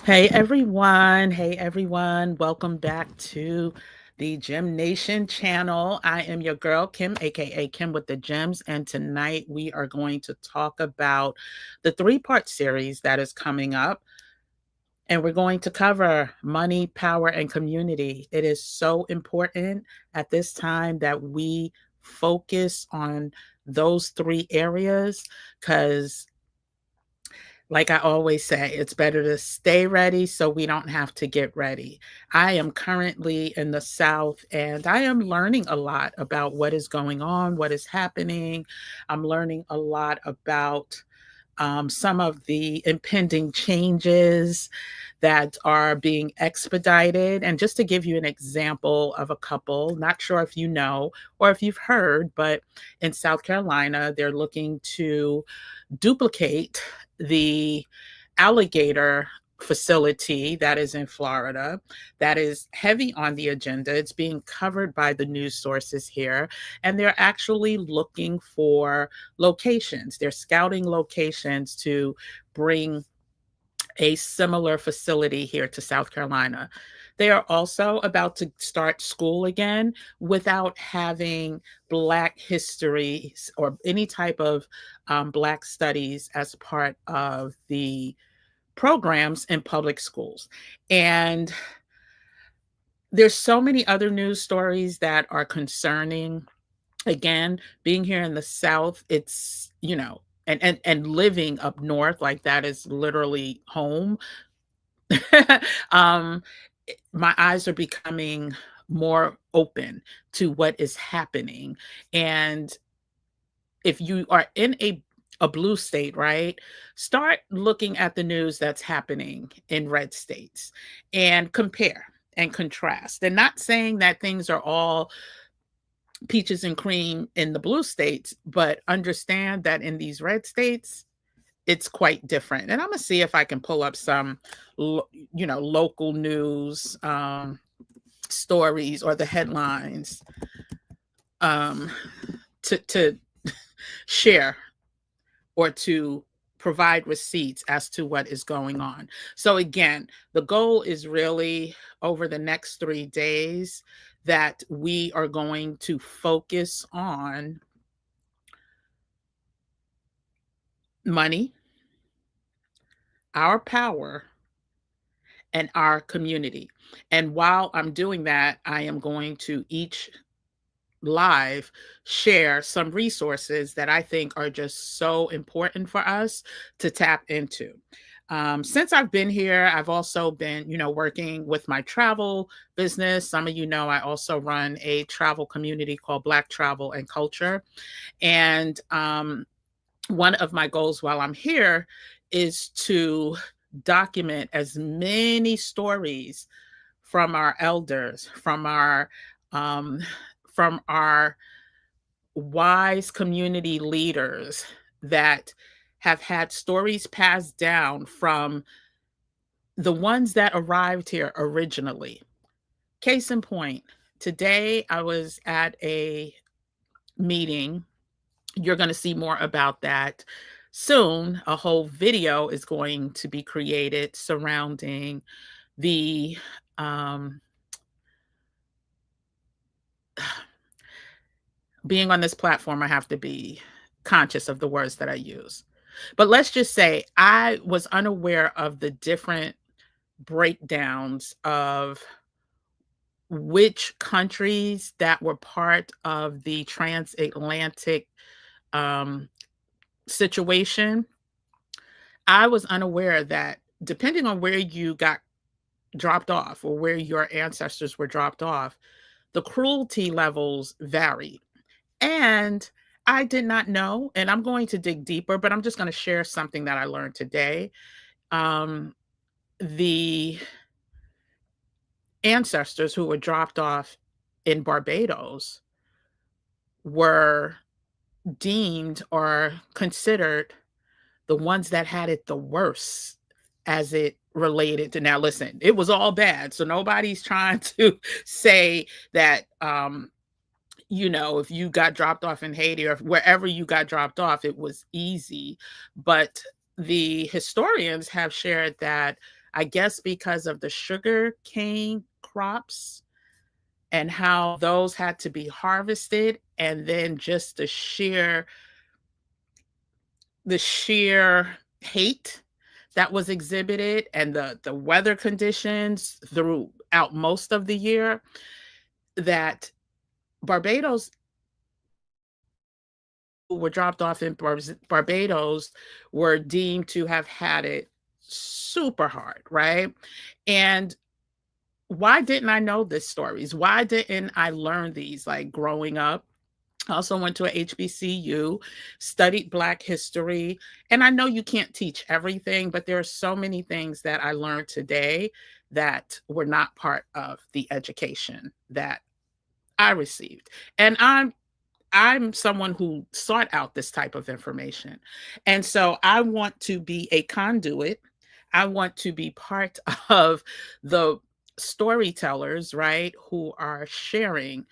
Hey everyone. Hey everyone. Welcome back to the Gem Nation channel. I am your girl, Kim, aka Kim with the Gems. And tonight we are going to talk about the three-part series that is coming up. And we're going to cover money, power, and community. It is so important at this time that we focus on those three areas because like I always say, it's better to stay ready so we don't have to get ready. I am currently in the South and I am learning a lot about what is going on, what is happening. I'm learning a lot about some of the impending changes that are being expedited. And just to give you an example of a couple, not sure if you know or if you've heard, but in South Carolina, they're looking to duplicate the alligator facility that is in Florida that is heavy on the agenda. It's being covered by the news sources here, and they're actually looking for locations. They're scouting locations to bring a similar facility here to South Carolina. They are also about to start school again without having Black history or any type of Black studies as part of the programs in public schools. And there's so many other news stories that are concerning. Again, being here in the South, it's, and living up north, like that is literally home. um, my eyes are becoming more open to what is happening. And if you are in a blue state, right? Start looking at the news that's happening in red states and compare and contrast. And not saying that things are all peaches and cream in the blue states, but understand that in these red states, it's quite different. And I'm gonna see if I can pull up some, local news stories or the headlines um, to share or to provide receipts as to what is going on. So again, the goal is really over the next 3 days that we are going to focus on money, our power, and our community. And while I'm doing that, I am going to each live share some resources that I think are just so important for us to tap into. Since I've been here, I've also been, working with my travel business. Some of you know I also run a travel community called Black Travel and Culture. And one of my goals while I'm here is to document as many stories from our elders, um, from our wise community leaders that have had stories passed down from the ones that arrived here originally. Case in point, today I was at a meeting. You're going to see more about that soon. A whole video is going to be created surrounding the um, being on this platform. I have to be conscious of the words that I use. But let's just say I was unaware of the different breakdowns of which countries that were part of the transatlantic um, situation. I was unaware that depending on where you got dropped off or where your ancestors were dropped off, the cruelty levels varied. And I did not know, and I'm going to dig deeper, but I'm just going to share something that I learned today. The ancestors who were dropped off in Barbados were deemed or considered the ones that had it the worst as it related to, now listen, it was all bad. So nobody's trying to say that if you got dropped off in Haiti or wherever you got dropped off, it was easy. But the historians have shared that I guess because of the sugar cane crops and how those had to be harvested, and then just the sheer hate that was exhibited, and the weather conditions throughout most of the year, that Barbados who were dropped off in Barbados were deemed to have had it super hard, right? And why didn't I know these stories? Why didn't I learn these like growing up? I also went to a HBCU, studied Black history, and I know you can't teach everything, but there are so many things that I learned today that were not part of the education that I received. And I'm someone who sought out this type of information. And so I want to be a conduit. I want to be part of the storytellers, right, who are sharing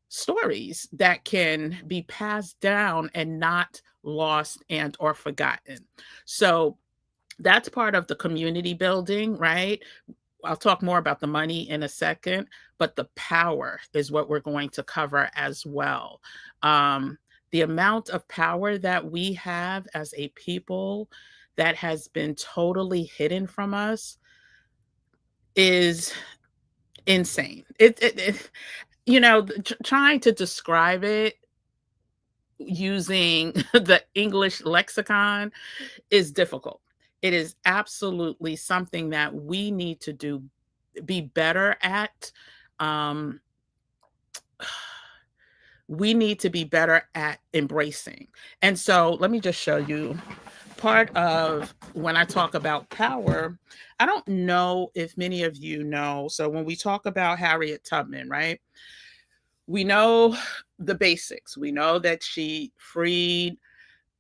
stories that can be passed down and not lost and or forgotten. So that's part of the community building, right? I'll talk more about the money in a second, but the power is what we're going to cover as well. The amount of power that we have as a people that has been totally hidden from us is insane. Trying to describe it using the English lexicon is difficult. It is absolutely something that we need to be better at. Um, we need to be better at embracing. And so let me just show you part of when I talk about power. I don't know if many of you know. So when we talk about Harriet Tubman, right? We know the basics. We know that she freed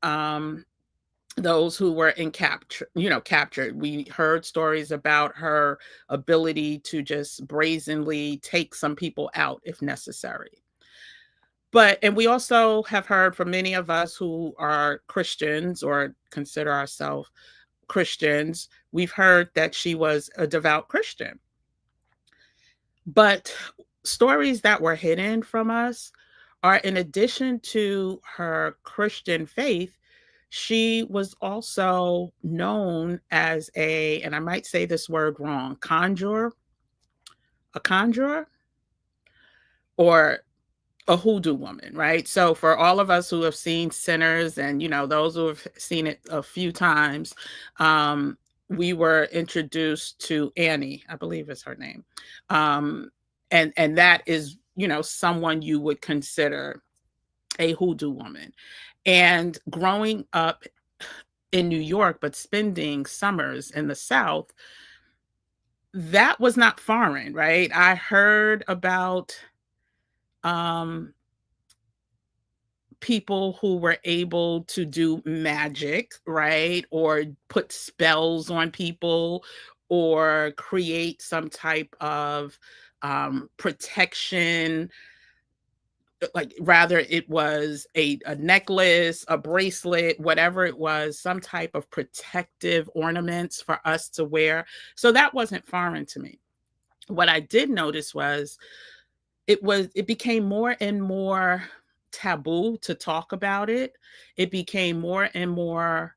um, those who were captured. We heard stories about her ability to just brazenly take some people out if necessary. And we also have heard from many of us who are Christians or consider ourselves Christians, we've heard that she was a devout Christian. But stories that were hidden from us are, in addition to her Christian faith, she was also known as and I might say this word wrong, a conjurer, or a hoodoo woman, right? So for all of us who have seen Sinners and those who have seen it a few times, um, we were introduced to Annie, I believe is her name, and that is someone you would consider a hoodoo woman. And growing up in New York, but spending summers in the South, that was not foreign, right? I heard about um, people who were able to do magic, right? Or put spells on people or create some type of protection, like rather it was a necklace, a bracelet, whatever it was, some type of protective ornaments for us to wear. So that wasn't foreign to me. What I did notice was it became more and more taboo to talk about it. It became more and more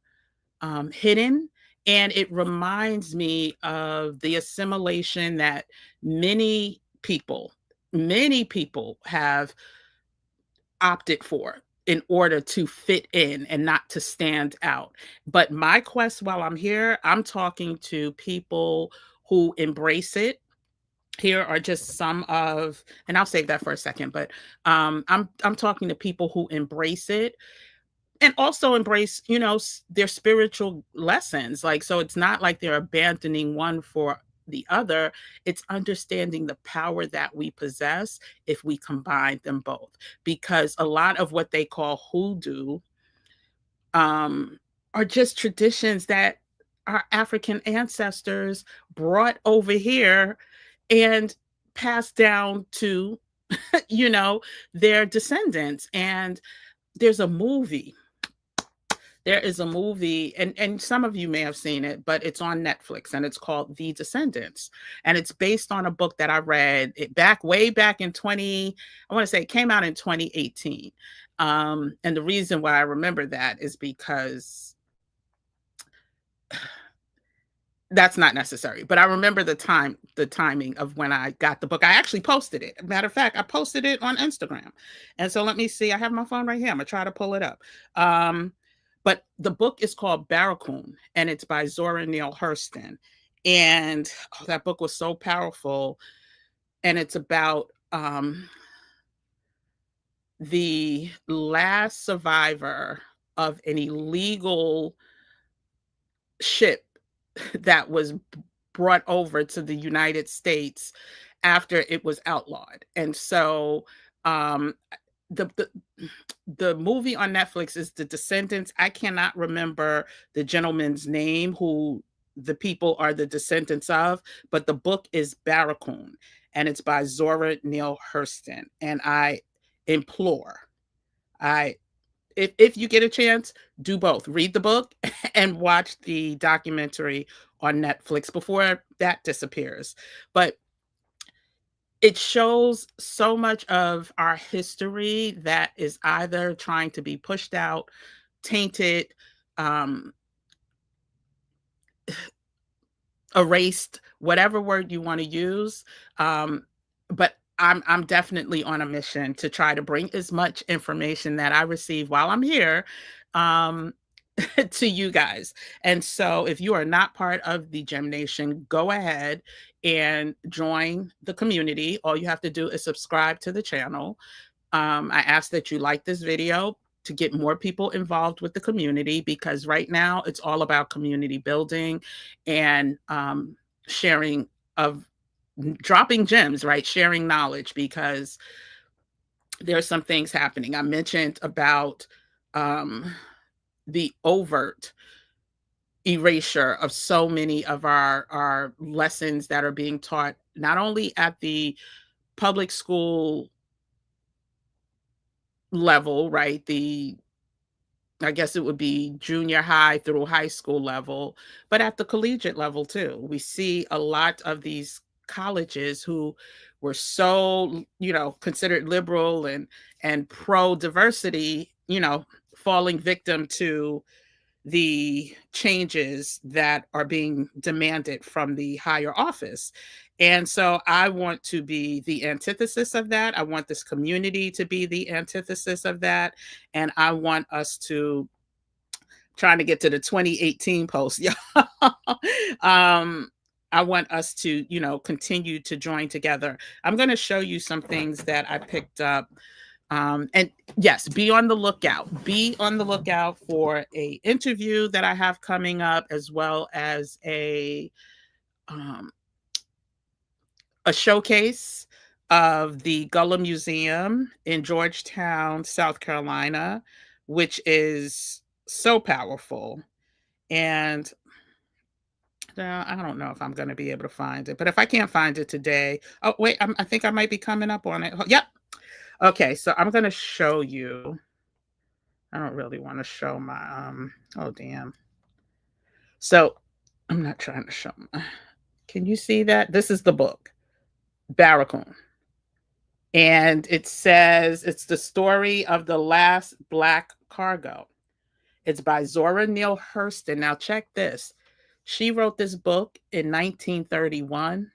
hidden. And it reminds me of the assimilation that many people have opted for in order to fit in and not to stand out. But my quest while I'm here, I'm talking to people who embrace it. Here are just some of, and I'll save that for a second, but I'm talking to people who embrace it and also embrace, their spiritual lessons. Like, so it's not like they're abandoning one for the other. It's understanding the power that we possess if we combine them both. Because a lot of what they call hoodoo are just traditions that our African ancestors brought over here and passed down to, their descendants. And there's a movie There is a movie, and some of you may have seen it, but it's on Netflix, and it's called The Descendants, and it's based on a book that I read it back way back in 20. I want to say it came out in 2018. And the reason why I remember that is because that's not necessary, but I remember the timing of when I got the book. I actually posted it. Matter of fact, I posted it on Instagram. And so let me see. I have my phone right here. I'm gonna try to pull it up. But the book is called Barracoon, and it's by Zora Neale Hurston. And that book was so powerful. And it's about the last survivor of an illegal ship that was brought over to the United States after it was outlawed. And so um the, the the movie on Netflix is The Descendants. I cannot remember the gentleman's name who the people are the descendants of, but the book is Barracoon, and it's by Zora Neale Hurston. And I implore, I if you get a chance, do both. Read the book and watch the documentary on Netflix before that disappears. But it shows so much of our history that is either trying to be pushed out, tainted, um, erased, whatever word you want to use. But I'm definitely on a mission to try to bring as much information that I receive while I'm here um, to you guys. And so if you are not part of the Gem Nation, go ahead and join the community. All you have to do is subscribe to the channel. I ask that you like this video to get more people involved with the community, because right now it's all about community building and sharing of dropping gems, right? Sharing knowledge, because there's some things happening. I mentioned about the overt erasure of so many of our lessons that are being taught, not only at the public school level, right? I guess it would be junior high through high school level, but at the collegiate level too. We see a lot of these colleges who were so, considered liberal and pro diversity, falling victim to the changes that are being demanded from the higher office. And so I want to be the antithesis of that. I want this community to be the antithesis of that. And I want us to, trying to get to the 2018 post, yeah. I want us to, continue to join together. I'm going to show you some things that I picked up. And yes, be on the lookout. Be on the lookout for a interview that I have coming up, as well as um, a showcase of the Gullah Museum in Georgetown, South Carolina, which is so powerful. And I don't know if I'm going to be able to find it, but if I can't find it today, oh wait, I think I might be coming up on it. Yep. Okay, so I'm going to show you. I don't really want to show my oh damn. So I'm not trying to show my, can you see that? This is the book, Barracoon. And it says it's the story of the last black cargo. It's by Zora Neale Hurston. Now check this. She wrote this book in 1931.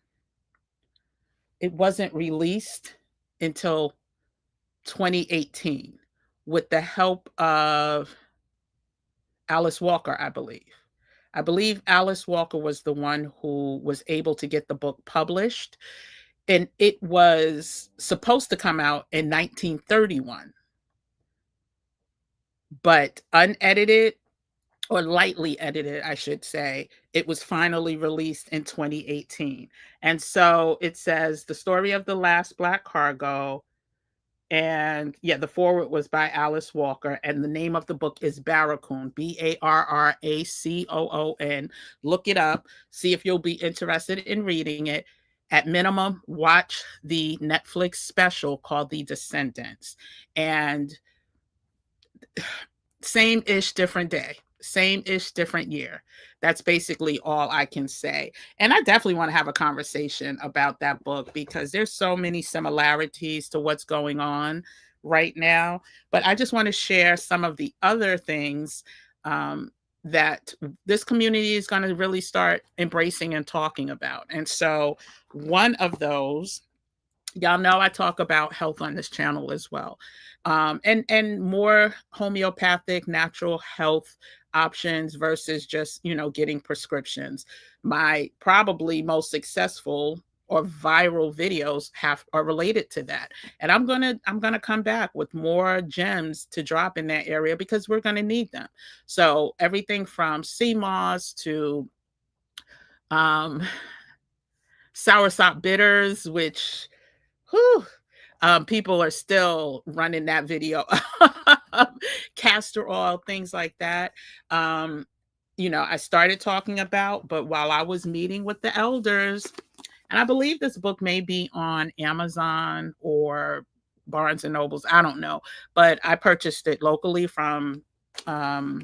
It wasn't released until 2018 with the help of Alice Walker, I believe. I believe Alice Walker was the one who was able to get the book published. And it was supposed to come out in 1931, but unedited, or lightly edited, I should say, it was finally released in 2018. And so it says the story of the last black cargo. And yeah, the forward was by Alice Walker, and the name of the book is Barracoon, Barracoon. Look it up, see if you'll be interested in reading it. At minimum, watch the Netflix special called The Descendants. And same-ish, different day, same-ish, different year. That's basically all I can say. And I definitely want to have a conversation about that book because there's so many similarities to what's going on right now. But I just want to share some of the other things um, that this community is going to really start embracing and talking about. And so, one of those, y'all know I talk about health on this channel as well, and more homeopathic natural health options versus just getting prescriptions. My probably most successful or viral videos are related to that, and I'm gonna come back with more gems to drop in that area because we're gonna need them. So everything from sea moss to um, soursop bitters, which whew, people are still running that video. Castor oil, things like that. Um, I started talking about, but while I was meeting with the elders, and I believe this book may be on Amazon or Barnes and Nobles, I don't know, but I purchased it locally from um,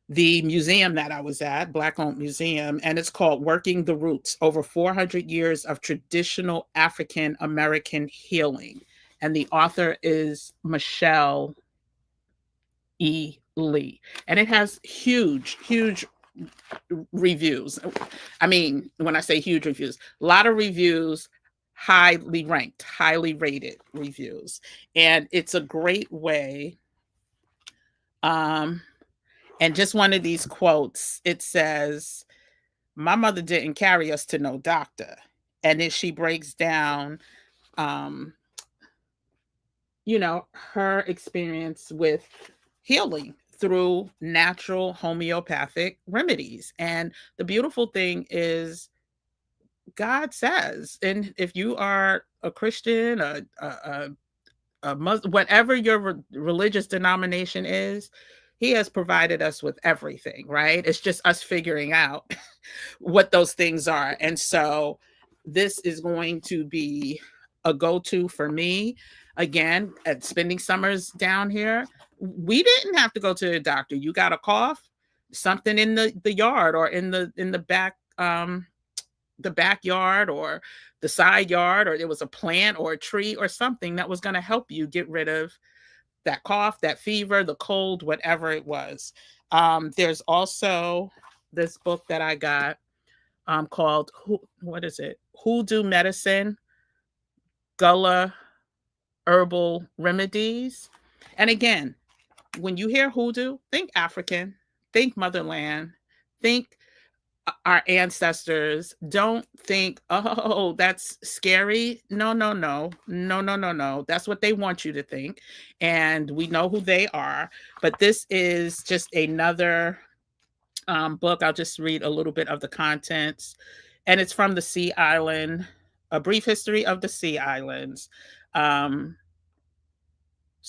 the museum that I was at, Black owned museum, and it's called Working the Roots, Over 400 Years of Traditional African American Healing. And the author is Michelle E. Lee. And it has huge, huge reviews. I mean, when I say huge reviews, a lot of reviews, highly ranked, highly rated reviews. And it's a great way. And just one of these quotes, it says, "My mother didn't carry us to no doctor." And then she breaks down, um, her experience with healing through natural homeopathic remedies. And the beautiful thing is, God says, and if you are a Christian, a Muslim, whatever your religious denomination is, He has provided us with everything, right? It's just us figuring out what those things are. And so this is going to be a go-to for me. Again, at spending summers down here, we didn't have to go to the doctor. You got a cough, something in the yard or in the back, the backyard or the side yard, or there was a plant or a tree or something that was going to help you get rid of that cough, that fever, the cold, whatever it was. There's also this book that I got called what is it? Hoodoo Medicine, Gullah Herbal Remedies. And again, when you hear hoodoo, think African, think motherland, think our ancestors. Don't think, oh, that's scary. No, no, no, no, no, no, no. That's what they want you to think. And we know who they are. But this is just another book. I'll just read a little bit of the contents. And it's from the Sea Island, A Brief History of the Sea Islands. Um,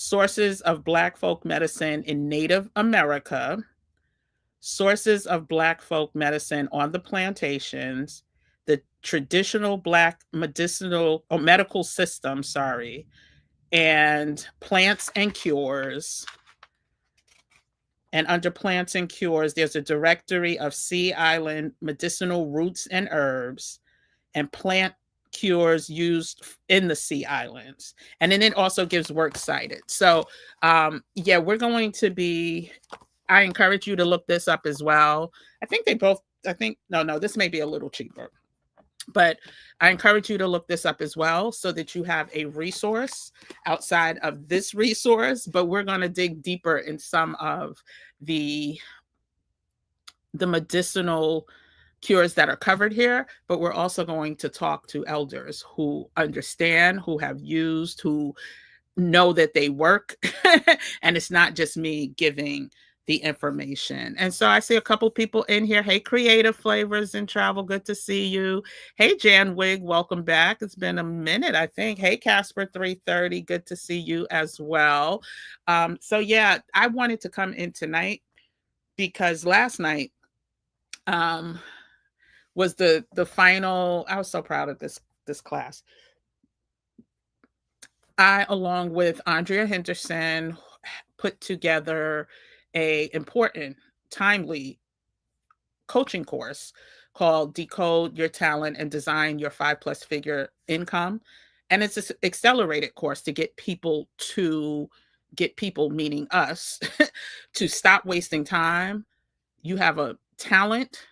Sources of Black Folk Medicine in Native America, sources of Black folk medicine on the plantations, the traditional Black medicinal or medical system, and plants and cures. And under plants and cures, there's a directory of Sea Island medicinal roots and herbs and plant cures used in the Sea Islands. And then it also gives works cited. So, yeah, we're going to be, I encourage you to look this up as well. No, this may be a little cheaper, but I encourage you to look this up as well so that you have a resource outside of this resource. But we're going to dig deeper in some of the medicinal cures that are covered here, but we're also going to talk to elders who understand, who have used, who know that they work. And it's not just me giving the information. And so I see a couple people in here. Hey, Creative Flavors and Travel, good to see you. Hey, Jan Wig, welcome back. It's been a minute, I think. Hey, Casper 330, good to see you as well. So yeah, I wanted to come in tonight because last night was the final. I was so proud of this class. I, along with Andrea Henderson, put together a important, timely coaching course called Decode Your Talent and Design Your 5+ Figure Income. And it's an accelerated course to get people, meaning us, to stop wasting time. You have a talent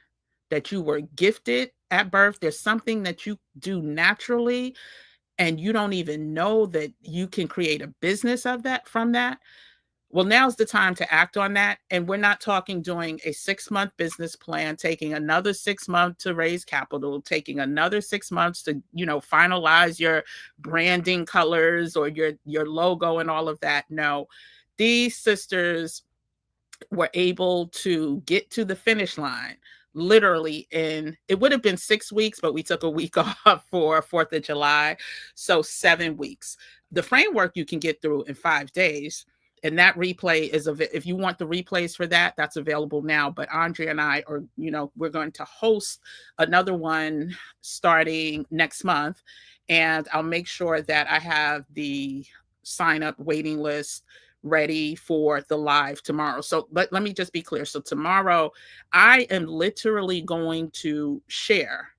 that you were gifted at birth. There's something that you do naturally, and you don't even know that you can create a business of that from that. Well, now's the time to act on that. And we're not talking doing a 6-month business plan, taking another 6 months to raise capital, taking another 6 months to, finalize your branding colors or your logo and all of that. No, these sisters were able to get to the finish line literally in, it would have been 6 weeks, but we took a week off for 4th of July. So 7 weeks. The framework you can get through in 5 days. And that replay is, if you want the replays for that, that's available now. But Andrea and I are, we're going to host another one starting next month. And I'll make sure that I have the sign up waiting list ready for the live tomorrow. So let me just be clear. So tomorrow, I am literally going to share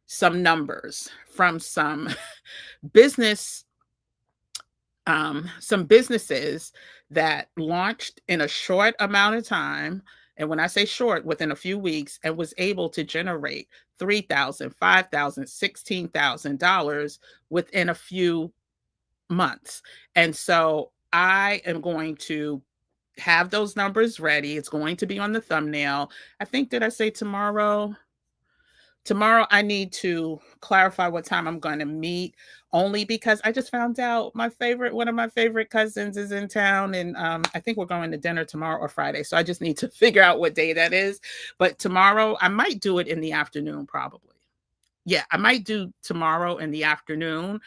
some numbers from business some businesses that launched in a short amount of time. And when I say short, within a few weeks, and was able to generate $3,000, $5,000, $16,000 within a few months. And so I am going to have those numbers ready. It's going to be on the thumbnail. I think, did I say tomorrow? Tomorrow, I need to clarify what time I'm going to meet, only because I just found out one of my favorite cousins is in town, and I think we're going to dinner tomorrow or Friday. So I just need to figure out what day that is. But tomorrow, I might do it in the afternoon, probably. Yeah, I might do tomorrow in the afternoon.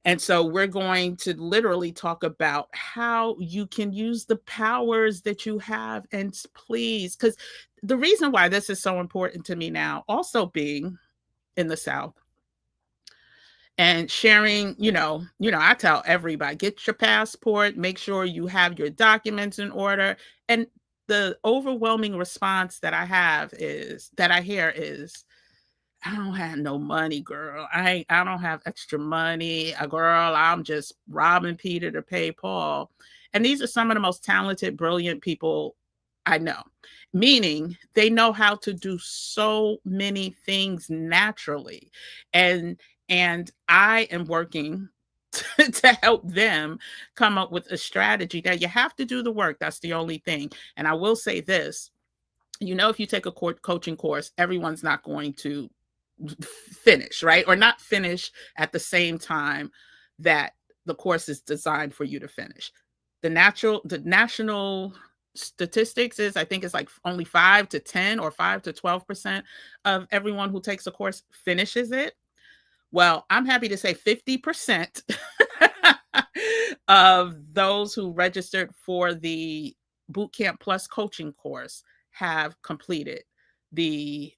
And so we're going to literally talk about how you can use the powers that you have. And please, because the reason why this is so important to me now, also being in the South and sharing, I tell everybody, get your passport, make sure you have your documents in order. And the overwhelming response that I hear is, I don't have no money, girl. I don't have extra money. Girl, I'm just robbing Peter to pay Paul. And these are some of the most talented, brilliant people I know. Meaning they know how to do so many things naturally. And I am working to help them come up with a strategy. That you have to do the work. That's the only thing. And I will say this, if you take a coaching course, everyone's not going to finish, right? Or not finish at the same time that the course is designed for you to finish. The national statistics is, I think it's like only 5 to 10 or 5 to 12% of everyone who takes a course finishes it. Well, I'm happy to say 50% of those who registered for the Bootcamp Plus coaching course have completed the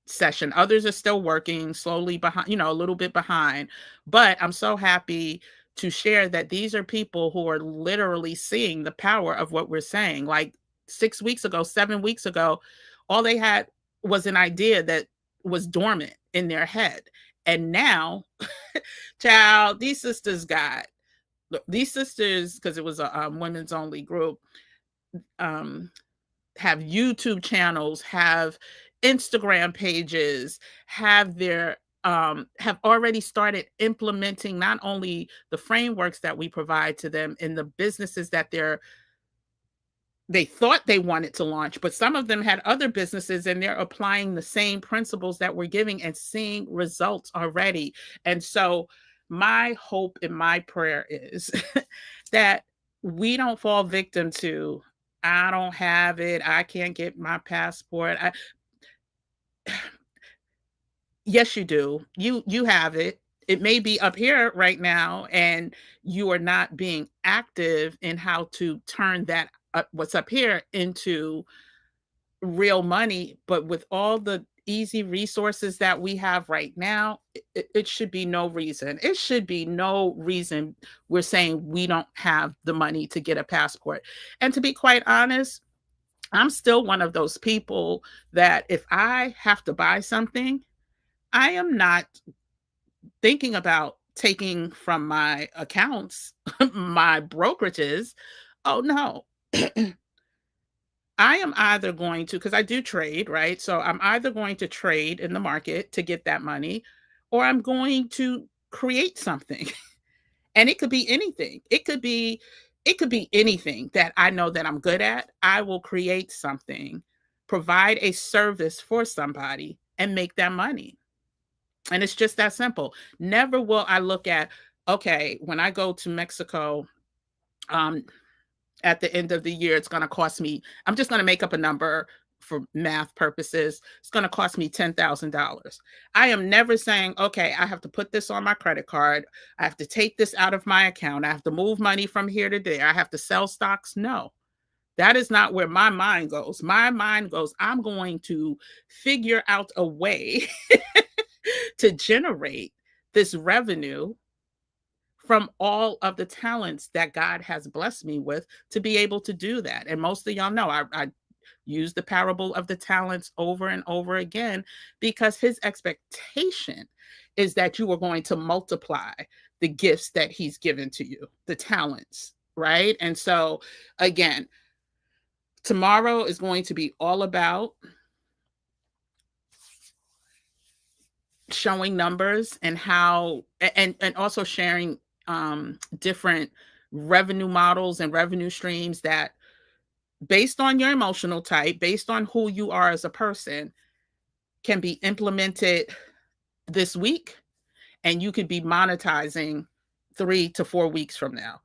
session. Others are still working slowly behind, a little bit behind. But I'm so happy to share that these are people who are literally seeing the power of what we're saying. Like 6 weeks ago, 7 weeks ago, all they had was an idea that was dormant in their head. And now, child, these sisters, because it was a women's only group, have YouTube channels, have Instagram pages, have already started implementing not only the frameworks that we provide to them in the businesses that they thought they wanted to launch, but some of them had other businesses and they're applying the same principles that we're giving and seeing results already. And so my hope and my prayer is that we don't fall victim to, I don't have it, I can't get my passport. Yes, you do. You have it. It may be up here right now, and you are not being active in how to turn what's up here into real money. But with all the easy resources that we have right now, it should be no reason. It should be no reason we're saying we don't have the money to get a passport. And to be quite honest, I'm still one of those people that if I have to buy something, I am not thinking about taking from my accounts, my brokerages. Oh no. I am either going to, because I do trade, right? So I'm either going to trade in the market to get that money, or I'm going to create something. And it could be anything. It could be anything that I know that I'm good at. I will create something, provide a service for somebody, and make that money. And it's just that simple. Never will I look at, okay, when I go to Mexico, um, at the end of the year, it's going to cost me, I'm just going to make up a number for math purposes. It's going to cost me $10,000. I am never saying, okay, I have to put this on my credit card. I have to take this out of my account. I have to move money from here to there. I have to sell stocks. No, that is not where my mind goes. My mind goes, I'm going to figure out a way to generate this revenue from all of the talents that God has blessed me with to be able to do that. And most of y'all know I use the parable of the talents over and over again, because his expectation is that you are going to multiply the gifts that he's given to you, the talents, right? And so, again, tomorrow is going to be all about showing numbers and how, and also sharing different revenue models and revenue streams that, based on your emotional type, based on who you are as a person, can be implemented this week, and you could be monetizing 3 to 4 weeks from now.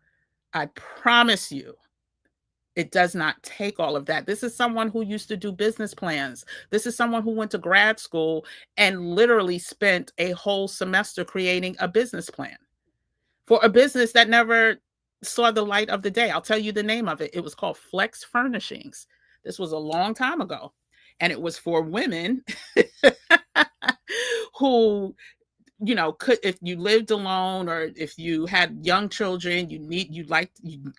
I promise you, it does not take all of that. This is someone who used to do business plans. This is someone who went to grad school and literally spent a whole semester creating a business plan for a business that never saw the light of the day. I'll tell you the name of it. It was called Flex Furnishings. This was a long time ago. And it was for women who, could, if you lived alone or if you had young children, you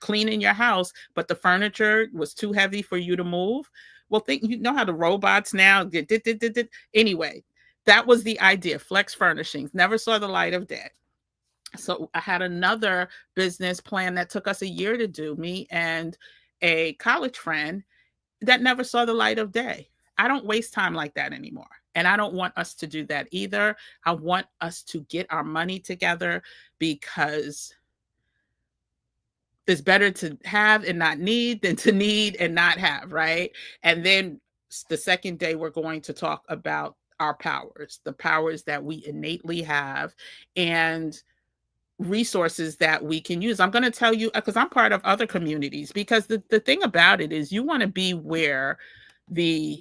clean in your house, but the furniture was too heavy for you to move. Well, how the robots now get. Anyway, that was the idea. Flex Furnishings never saw the light of day. So I had another business plan that took us a year to do, me and a college friend, that never saw the light of day. I don't waste time like that anymore. And I don't want us to do that either. I want us to get our money together, because it's better to have and not need than to need and not have, right? And then the second day, we're going to talk about our powers, the powers that we innately have, and resources that we can use. I'm going to tell you, because I'm part of other communities, because the thing about it is, you want to be where the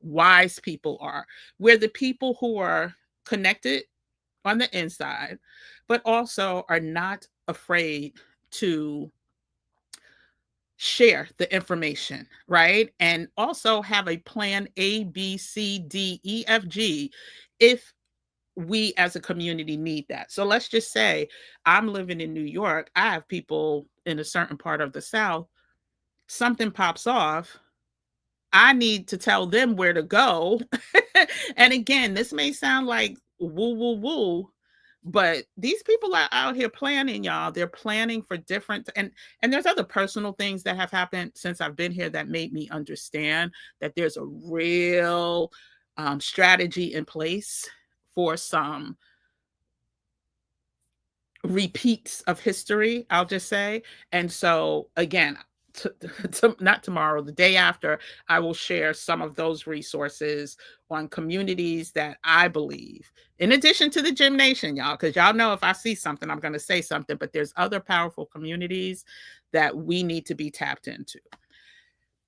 wise people are, where the people who are connected on the inside, but also are not afraid to share the information, right? And also have a plan A, B, C, D, E, F, G, if we as a community need that. So let's just say I'm living in New York. I have people in a certain part of the South. Something pops off. I need to tell them where to go. And again, this may sound like woo, woo, woo, but these people are out here planning, y'all. They're planning for different, and there's other personal things that have happened since I've been here that made me understand that there's a real strategy in place for some repeats of history, I'll just say. And so, again, not tomorrow, the day after, I will share some of those resources on communities that I believe, in addition to the Gym Nation, y'all, because y'all know if I see something, I'm going to say something, but there's other powerful communities that we need to be tapped into.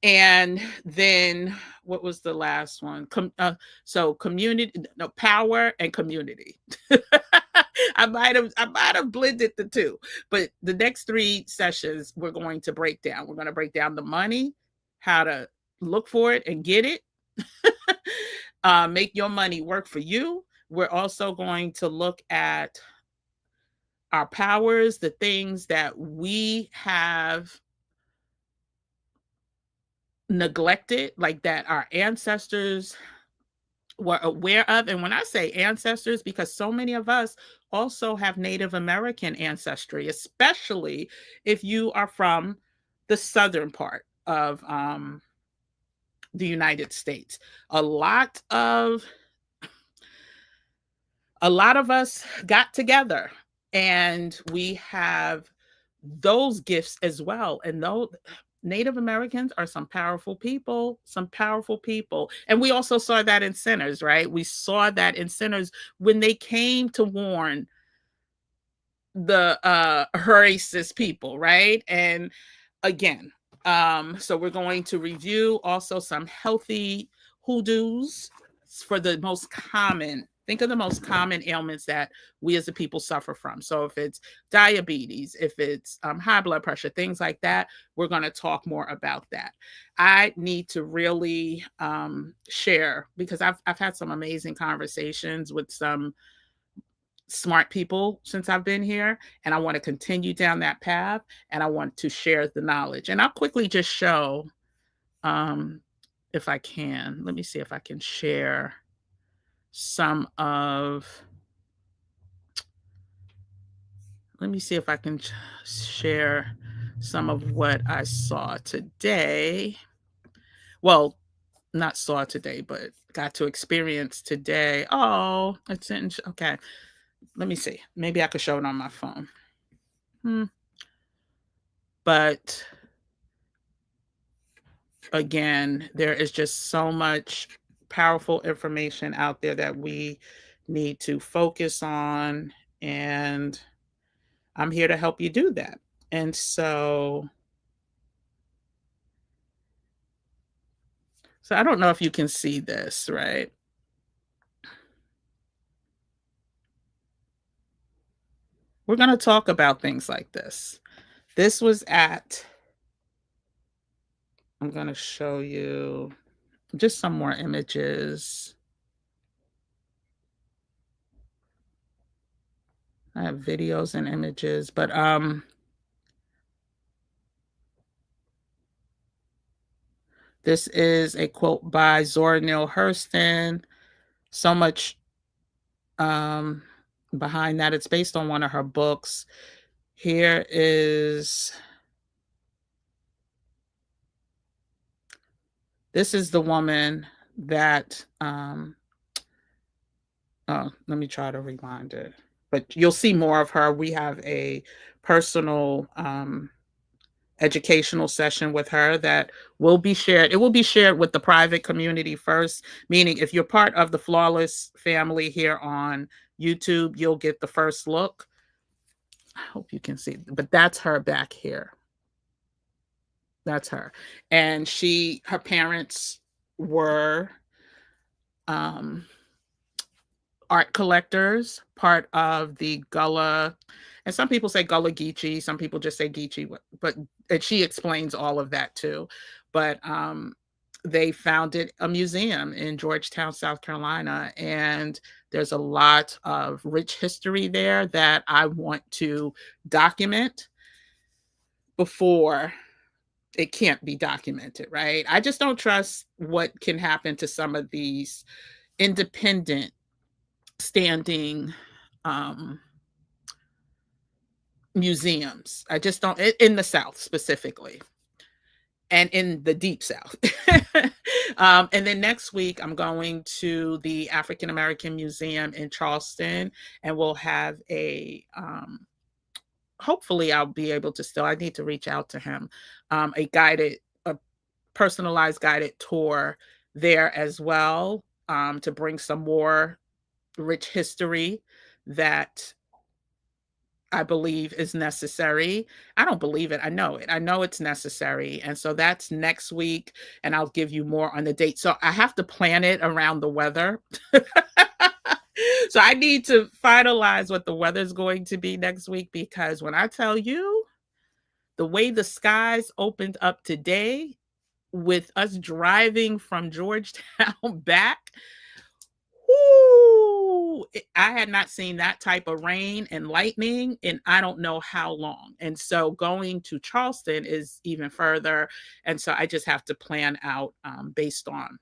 And then what was the last one? So community, no, power and community. I might have blended the two, but the next 3 sessions we're going to break down. We're going to break down the money, how to look for it and get it, make your money work for you. We're also going to look at our powers, the things that we have neglected, like that our ancestors were aware of. And when I say ancestors, because so many of us also have Native American ancestry, especially if you are from the southern part of the United States. A lot of a lot of us got together and we have those gifts as well. And those Native Americans are some powerful people, some powerful people. And we also saw that in Sinners, right? We saw that in Sinners when they came to warn the racist people, right? And again, so we're going to review also some healthy hoodoos for the most common. Think of the most common ailments that we as a people suffer from. So if it's diabetes, if it's high blood pressure, things like that, we're going to talk more about that. I need to really share, because I've had some amazing conversations with some smart people since I've been here, and I want to continue down that path, and I want to share the knowledge. And I'll quickly just show, um, if I can. Let me see if I can share some of. Let me see if I can share some of what I saw today. Well, not saw today, but got to experience today. Oh, it's in. Okay, let me see. Maybe I could show it on my phone. But again, there is just so much powerful information out there that we need to focus on. And I'm here to help you do that. And so I don't know if you can see this, right? We're going to talk about things like this. This was at, I'm going to show you just some more images. I have videos and images, but this is a quote by Zora Neale Hurston. So much behind that. It's based on one of her books. Here is this is the woman that oh, let me try to rewind it. But you'll see more of her. We have a personal educational session with her that will be shared. It will be shared with the private community first, meaning if you're part of the Flawless family here on YouTube, you'll get the first look. I hope you can see, but that's her back here. That's her. And her parents were um, art collectors, part of the Gullah, and some people say Gullah Geechee, some people just say Geechee, but she explains all of that too. But they founded a museum in Georgetown, South Carolina, and there's a lot of rich history there that I want to document before it can't be documented, right? I just don't trust what can happen to some of these independent standing museums. I just don't, in the South specifically, and in the deep South. And then next week, I'm going to the African American Museum in Charleston, and we'll have hopefully I'll be able to still, I need to reach out to him, a personalized guided tour there as well, to bring some more rich history that I believe is necessary. I don't believe it. I know it. I know it's necessary. And so that's next week. And I'll give you more on the date. So I have to plan it around the weather. So I need to finalize what the weather's going to be next week, because when I tell you the way the skies opened up today with us driving from Georgetown back, I had not seen that type of rain and lightning in I don't know how long. And so going to Charleston is even further. And so I just have to plan out based on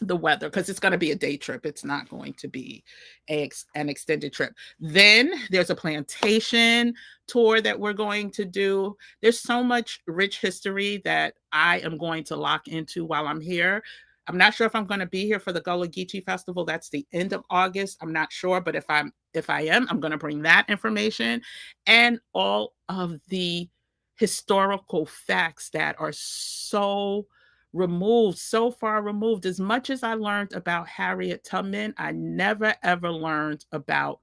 the weather, because it's going to be a day trip. It's not going to be an extended trip. Then there's a plantation tour that we're going to do. There's so much rich history that I am going to lock into while I'm here. I'm not sure if I'm going to be here for the Gullah Geechee Festival. That's the end of August. I'm not sure, but if I am, I'm going to bring that information and all of the historical facts that are so far removed. As much as I learned about Harriet Tubman, I never ever learned about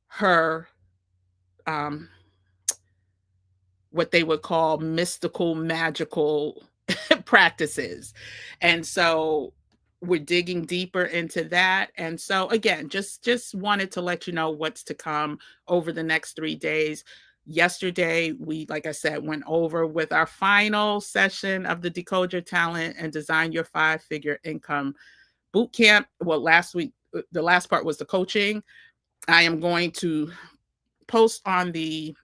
her um, what they would call mystical, magical practices. And so we're digging deeper into that. And so again, just wanted to let you know what's to come over the next 3 days. Yesterday, we, like I said, went over with our final session of the Decode Your Talent and Design Your 5-Figure Income Boot Camp. Well, last week, the last part was the coaching. I am going to post on the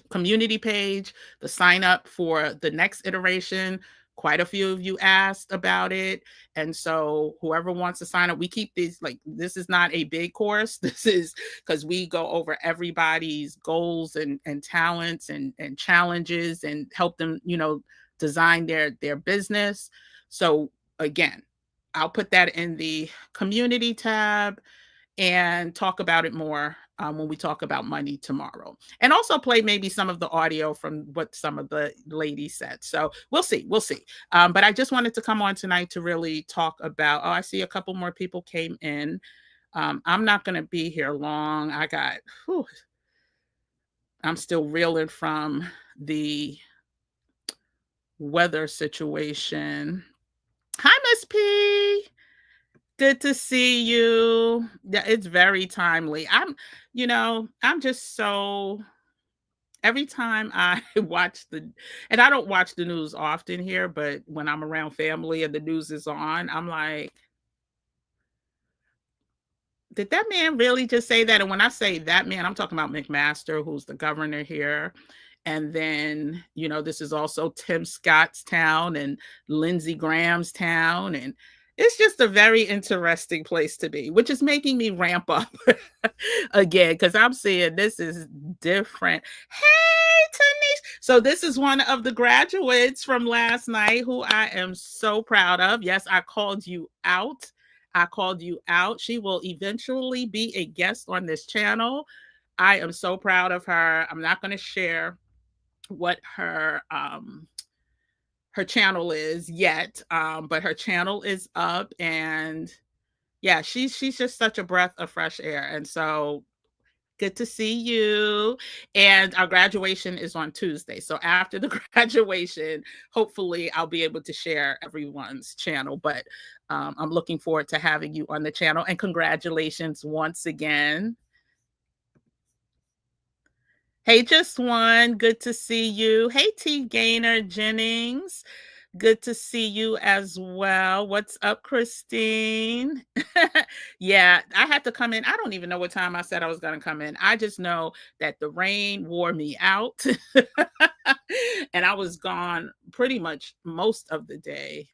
community page the sign up for the next iteration. Quite a few of you asked about it, and so whoever wants to sign up, we keep these, like, this is not a big course. This is because we go over everybody's goals and talents and challenges and help them, design their business. So again, I'll put that in the community tab and talk about it more when we talk about money tomorrow, and also play maybe some of the audio from what some of the ladies said. So we'll see. But I just wanted to come on tonight to really talk about, I see a couple more people came in. I'm not going to be here long. I'm still reeling from the weather situation. Hi, Miss P. Good to see you. Yeah, it's very timely. I'm just so, every time I and I don't watch the news often here, but when I'm around family and the news is on, I'm like, did that man really just say that? And when I say that man, I'm talking about McMaster, who's the governor here. And then, this is also Tim Scott's town and Lindsey Graham's town. And it's just a very interesting place to be, which is making me ramp up again, because I'm seeing this is different. Hey, Tanisha. So this is one of the graduates from last night who I am so proud of. Yes, I called you out. She will eventually be a guest on this channel. I am so proud of her. I'm not going to share what her channel is yet, but her channel is up, and yeah, she's just such a breath of fresh air. And so good to see you. And our graduation is on Tuesday. So after the graduation, hopefully I'll be able to share everyone's channel. But I'm looking forward to having you on the channel. And congratulations once again. Hey, Just One, good to see you. Hey, T. Gaynor Jennings, good to see you as well. What's up, Christine? Yeah, I had to come in. I don't even know what time I said I was going to come in. I just know that the rain wore me out. And I was gone pretty much most of the day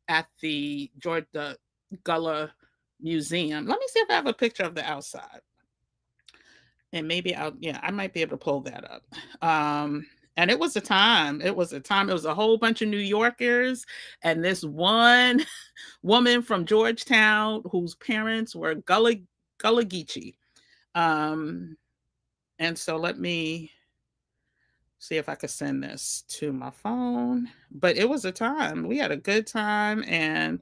at the Georgia Gullah Museum. Let me see if I have a picture of the outside. And maybe I might be able to pull that up. And it was a time. It was a whole bunch of New Yorkers and this one woman from Georgetown whose parents were Gullah Geechee. And so let me see if I could send this to my phone. But it was a time. We had a good time. And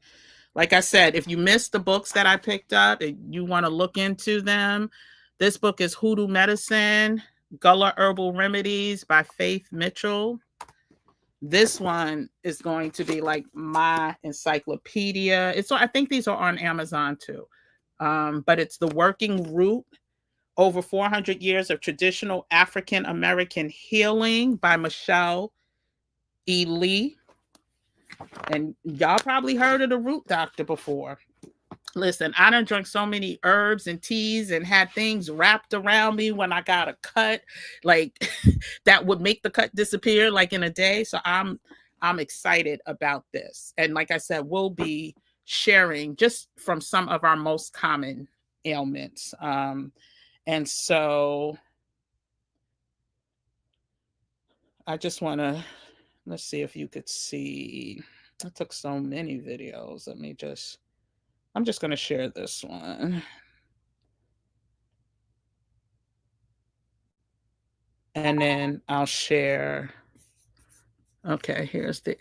like I said, if you missed the books that I picked up and you want to look into them, this book is Hoodoo Medicine, Gullah Herbal Remedies by Faith Mitchell. This one is going to be like my encyclopedia. I think these are on Amazon too. But it's The Working Root, Over 400 Years of Traditional African American Healing by Michelle E. Lee. And y'all probably heard of the Root Doctor before. Listen, I done drunk so many herbs and teas and had things wrapped around me when I got a cut, like that would make the cut disappear like in a day. So I'm excited about this. And like I said, we'll be sharing just from some of our most common ailments. And so I just want to, let's see if you could see. I took so many videos. I'm just going to share this one. And then I'll share. Okay, here's the.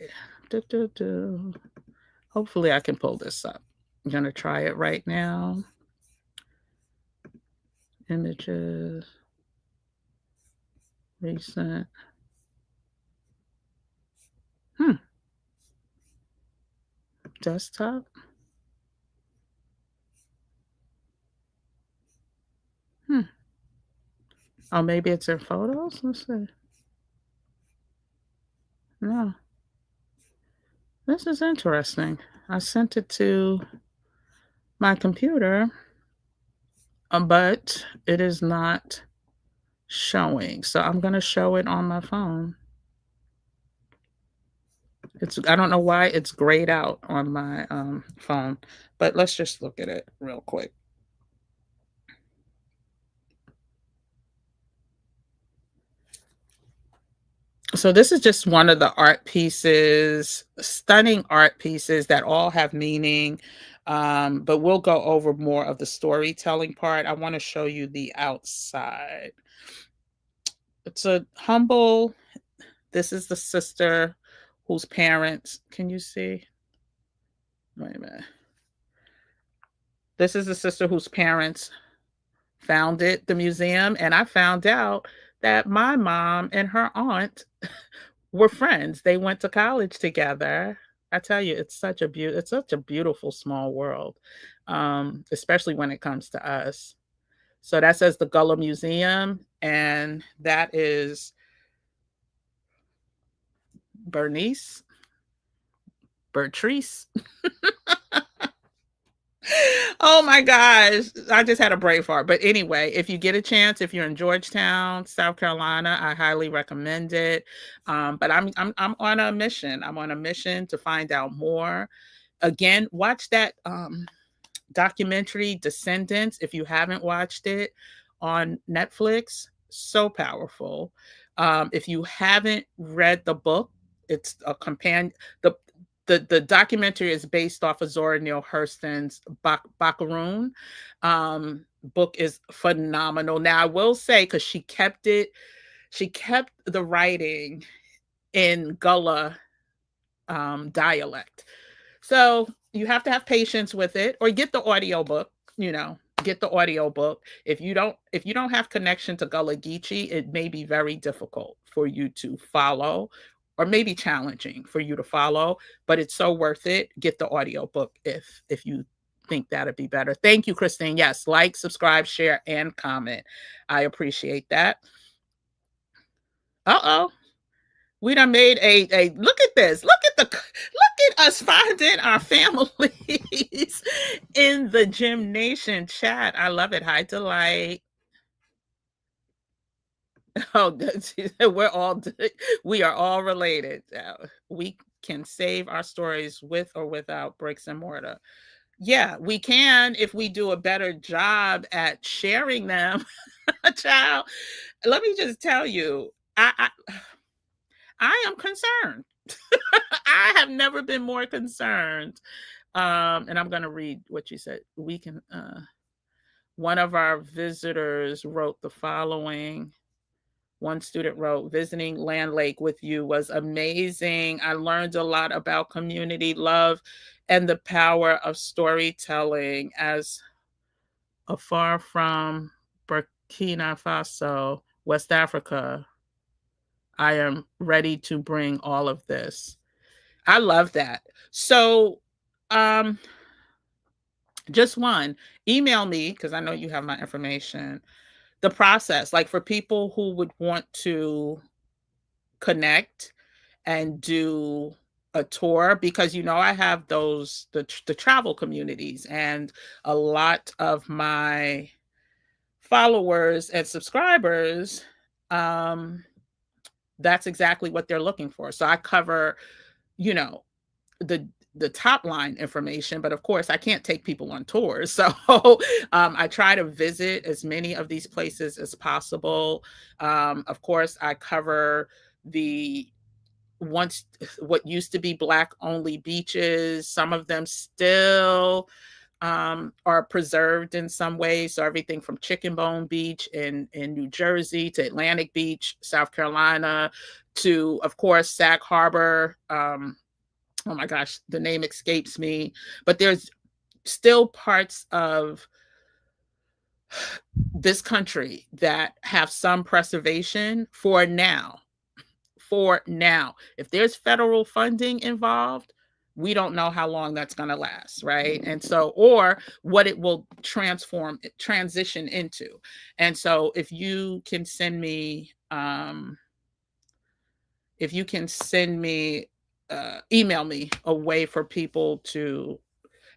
Do, do, do. Hopefully, I can pull this up. I'm going to try it right now. Images, recent. Hmm, desktop. Hmm. Oh, maybe it's in photos. Let's see. No, this is interesting. I sent it to my computer, but it is not showing. So I'm going to show it on my phone. I don't know why it's grayed out on my phone, but let's just look at it real quick. So this is just one of the art pieces, stunning art pieces that all have meaning. But we'll go over more of the storytelling part. I want to show you the outside. It's a humble, this is the sister whose parents, can you see? Wait a minute. This is the sister whose parents founded the museum. And I found out that my mom and her aunt were friends. They went to college together. I tell you, it's such a beautiful small world, especially when it comes to us. So that says the Gullah Museum, and that is Bernice, Bertrice. Oh my gosh, I just had a brain fart. But anyway, if you get a chance, if you're in Georgetown, South Carolina, I highly recommend it. But I'm on a mission. I'm on a mission to find out more. Again, watch that documentary Descendants if you haven't watched it on Netflix. So powerful. If you haven't read the book, it's a companion. The the documentary is based off of Zora Neale Hurston's Bakaroon. Book is phenomenal. Now I will say, because she kept the writing in Gullah dialect. So you have to have patience with it, or get the audio book, get the audio book. If you don't have connection to Gullah Geechee, it may be very difficult for you to follow, or maybe challenging for you to follow, but it's so worth it. Get the audio book if you think that'd be better. Thank you, Christine. Yes, like, subscribe, share, and comment. I appreciate that. Uh-oh. We done made a look at this. Look at us finding our families in the Gym Nation chat. I love it. Hi, Delight. Oh, we are all related. We can save our stories with or without bricks and mortar. Yeah, we can if we do a better job at sharing them. Child, let me just tell you, I am concerned. I have never been more concerned. And I'm going to read what you said. One of our visitors wrote the following. One student wrote, visiting Land Lake with you was amazing. I learned a lot about community love and the power of storytelling. As afar from Burkina Faso, West Africa, I am ready to bring all of this. I love that. So, um, just one, email me because I know you have my information. The process, like for people who would want to connect and do a tour because I have the travel communities, and a lot of my followers and subscribers, um that's exactly what they're looking for. So I cover, you know, the the top line information, but of course I can't take people on tours. So I try to visit as many of these places as possible. Of course, I cover the once what used to be black only beaches. Some of them still are preserved in some way. So everything from Chicken Bone Beach in New Jersey to Atlantic Beach, South Carolina, to of course Sag Harbor. Oh my gosh, the name escapes me, but there's still parts of this country that have some preservation for now. For now. If there's federal funding involved, we don't know how long that's going to last, right? And so, or what it will transition into. And so, if you can send me, email me a way for people to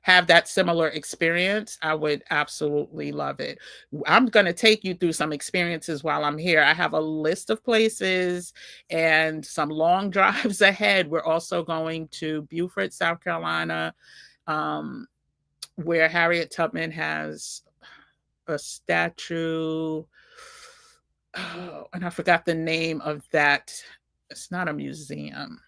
have that similar experience, I would absolutely love it. I'm going to take you through some experiences while I'm here. I have a list of places and some long drives ahead. We're also going to Beaufort, South Carolina, um, where Harriet Tubman has a statue. Oh, and I forgot the name of that. It's not a museum.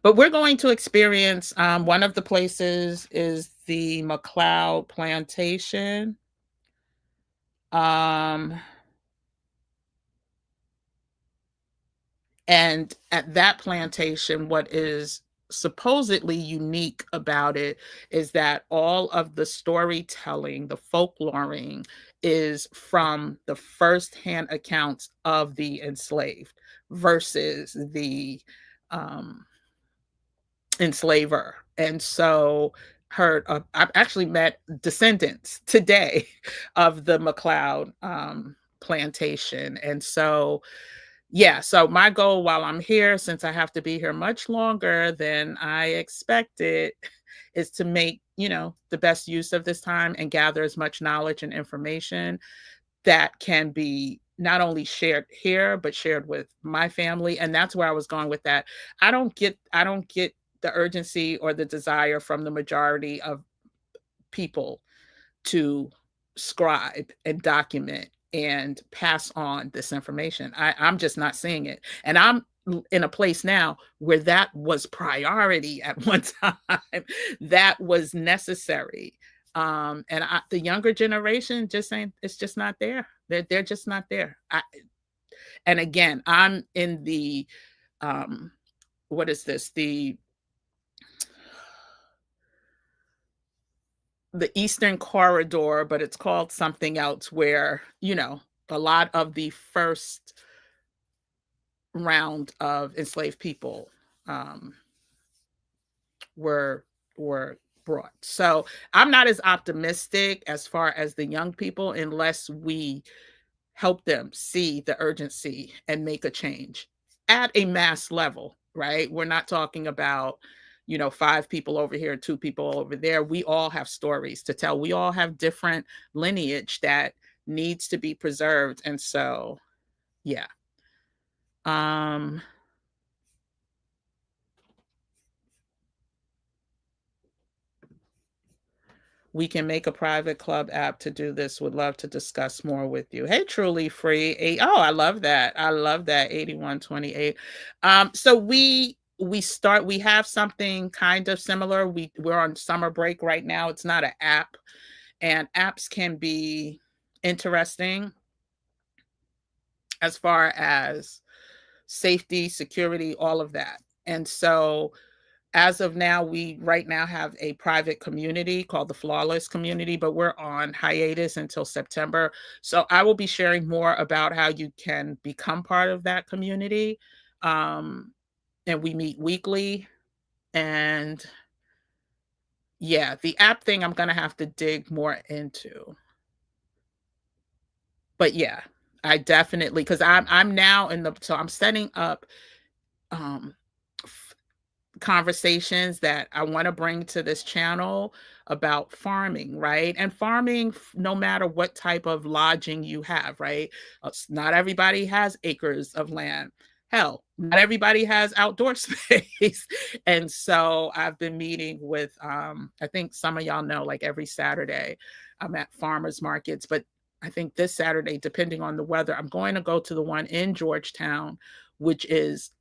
But we're going to experience, one of the places is the McLeod Plantation. Um, and at that plantation, what is supposedly unique about it is that all of the storytelling, the folkloring, is from the firsthand accounts of the enslaved versus the um, enslaver. And so I've actually met descendants today of the McLeod plantation. And so, yeah, so my goal while I'm here, since I have to be here much longer than I expected, is to make, the best use of this time and gather as much knowledge and information that can be not only shared here but shared with my family. And that's where I was going with that. I don't get the urgency or the desire from the majority of people to scribe and document and pass on this information. I'm just not seeing it. And I'm in a place now where that was priority at one time. That was necessary. The younger generation just saying it's just not there. They're just not there. And again, I'm in the what is this? The Eastern Corridor, but it's called something else, where, a lot of the first round of enslaved people um, were were brought. So I'm not as optimistic as far as the young people unless we help them see the urgency and make a change at a mass level, right? We're not talking about, five people over here, two people over there. We all have stories to tell. We all have different lineage that needs to be preserved. And so, yeah. Um, we can make a private club app to do this. Would love to discuss more with you. Hey, truly free. Oh, I love that. I love that. 8128. So we have something kind of similar. We're on summer break right now. It's not an app, and apps can be interesting as far as safety, security, all of that. And so as of now, we right now have a private community called the Flawless Community, but we're on hiatus until September. So I will be sharing more about how you can become part of that community. Um, and we meet weekly. And yeah, the app thing I'm going to have to dig more into. But yeah, I definitely, because I'm now so I'm setting up um conversations that I want to bring to this channel about farming, right? And farming, no matter what type of lodging you have, right? Not everybody has acres of land. Hell, not everybody has outdoor space. And so I've been meeting with, I think some of y'all know, like every Saturday, I'm at farmers markets, but I think this Saturday, depending on the weather, I'm going to go to the one in Georgetown, which is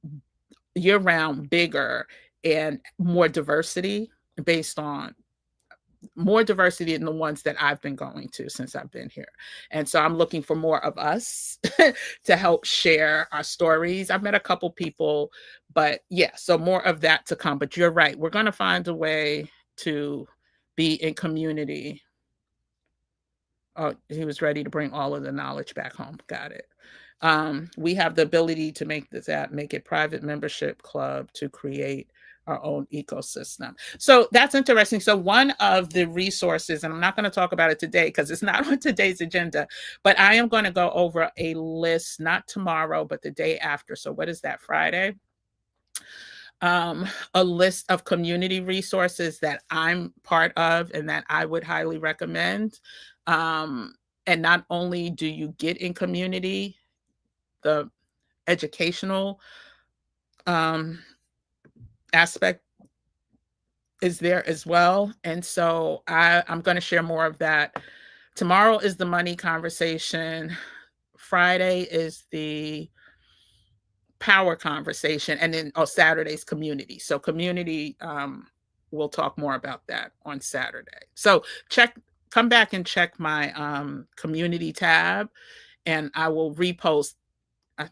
year round, bigger, and more diversity based on more diversity than the ones that I've been going to since I've been here. And so I'm looking for more of us to help share our stories. I've met a couple people, but yeah, so more of that to come. But you're right. We're going to find a way to be in community. Oh, he was ready to bring all of the knowledge back home. Got it. We have the ability to make this app, make it private membership club to create our own ecosystem. So that's interesting. So one of the resources, and I'm not going to talk about it today because it's not on today's agenda, but I am going to go over a list, not tomorrow, but the day after. So what is that, Friday? A list of community resources that I'm part of and that I would highly recommend. And not only do you get in community, the educational aspect is there as well. And so I'm going to share more of that. Tomorrow is the money conversation. Friday is the power conversation. And then Saturday's community. So community, we'll talk more about that on Saturday. So come back and check my community tab, and I will repost.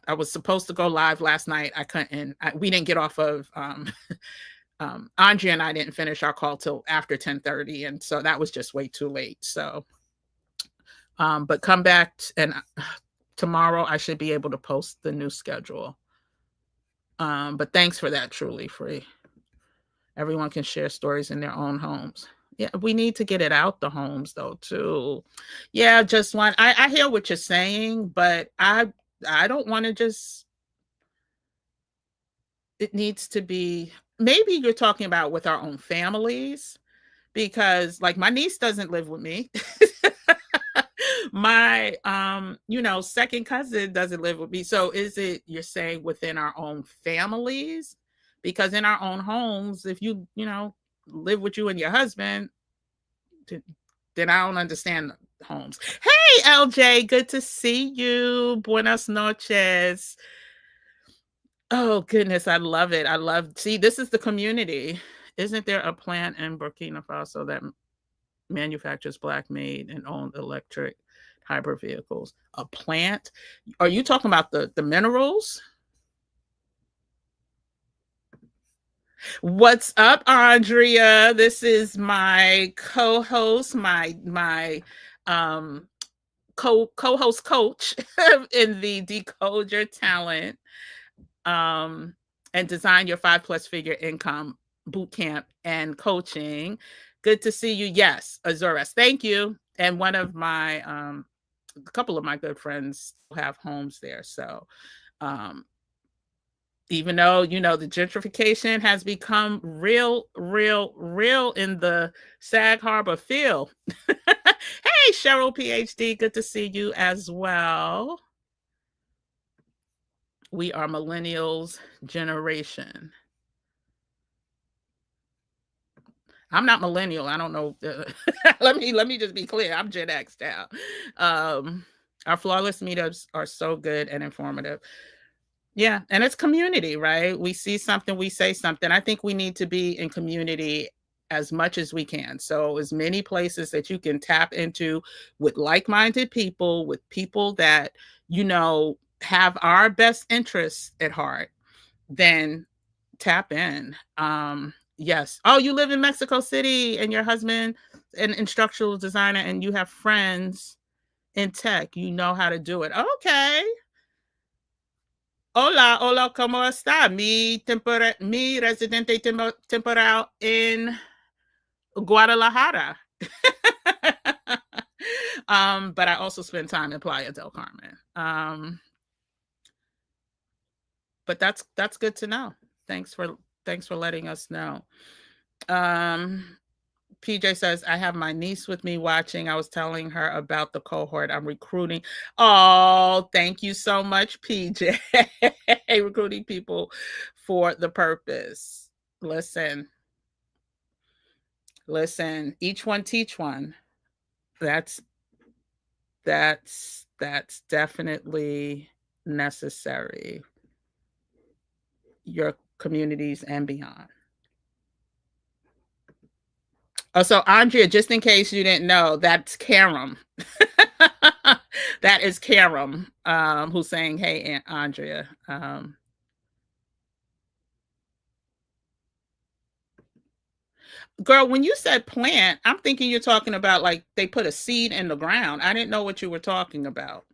I was supposed to go live last night. I couldn't. We didn't get off of Andrea and I didn't finish our call till after 10:30, and so that was just way too late. So, but come back and tomorrow I should be able to post the new schedule. But thanks for that, truly free. Everyone can share stories in their own homes. Yeah, we need to get it out the homes though too. Yeah, just one. I hear what you're saying, but I don't want to just. It needs to be, maybe you're talking about with our own families, because like my niece doesn't live with me. My second cousin doesn't live with me. So is it, you're saying within our own families? Because in our own homes, if you live with you and your husband, then I don't understand homes. Hey LJ, good to see you. Buenas noches. Oh goodness, I love it. See, this is the community. Isn't there a plant in Burkina Faso that manufactures black made and owned electric hybrid vehicles? A plant? Are you talking about the minerals? What's up, Andrea? This is my co-host, my co-host coach in the Decode Your Talent and Design Your 5+ Figure Income Bootcamp and Coaching. Good to see you. Yes, Azuras. Thank you. And one of my, a couple of my good friends have homes there. So, even though, the gentrification has become real in the Sag Harbor feel. Hey, Cheryl, PhD. Good to see you as well. We are millennials generation. I'm not millennial. I don't know. let me just be clear. I'm Gen X now. Our flawless meetups are so good and informative. Yeah, and it's community, right? We see something, we say something. I think we need to be in community as much as we can. So as many places that you can tap into with like-minded people, with people that, have our best interests at heart, then tap in. Yes. Oh, you live in Mexico City and your husband an instructional designer and you have friends in tech. You know how to do it. Okay. Hola, hola, ¿cómo está? Mi residente temporal en Guadalajara. But I also spend time in Playa del Carmen. But that's good to know. Thanks for Thanks for letting us know. PJ says, I have my niece with me watching. I was telling her about the cohort I'm recruiting. Oh, thank you so much, PJ. Recruiting people for the purpose. Listen, each one teach one. That's that's definitely necessary. Your communities and beyond. Oh, so Andrea, just in case you didn't know, that's Karam. That is Karam, who's saying, "Hey, Aunt Andrea." Girl, when you said plant, I'm thinking you're talking about like they put a seed in the ground. I didn't know what you were talking about.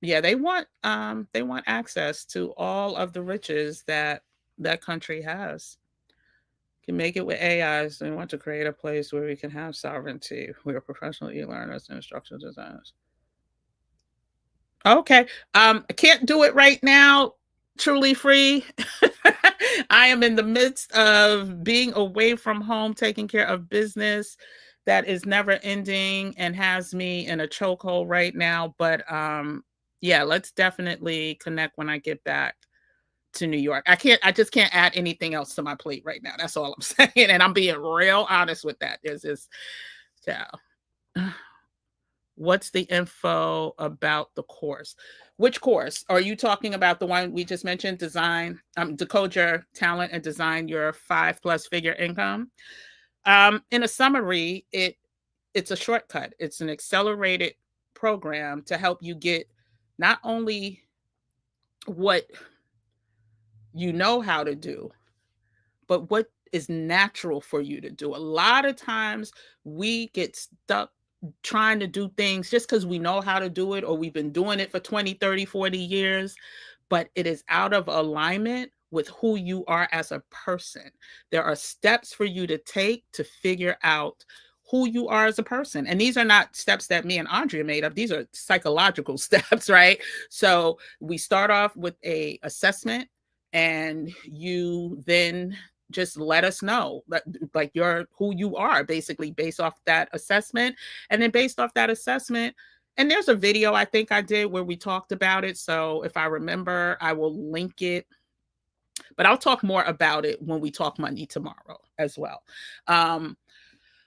Yeah, they want access to all of the riches that that country has. Can make it with AIs. They want to create a place where we can have sovereignty. We are professional e-learners and instructional designers. Okay. I can't do it right now. Truly free. I am in the midst of being away from home, taking care of business that is never ending and has me in a chokehold right now. But yeah, let's definitely connect when I get back to New York. I just can't add anything else to my plate right now. That's all I'm saying. And I'm being real honest with that. There's this, yeah. What's the info about the course? Which course? Are you talking about the one we just mentioned, design, decode your talent and design your 5+ figure income? In a summary, it's a shortcut. It's an accelerated program to help you get not only what you know how to do, but what is natural for you to do. A lot of times we get stuck trying to do things just because we know how to do it or we've been doing it for 20, 30, 40 years, but it is out of alignment with who you are as a person. There are steps for you to take to figure out who you are as a person. And these are not steps that me and Andrea made up. These are psychological steps, right? So we start off with a assessment and you then just let us know that, like, you're who you are basically based off that assessment. And then based off that assessment, and there's a video I think I did where we talked about it, so if I remember I will link it, but I'll talk more about it when we talk Monday tomorrow as well.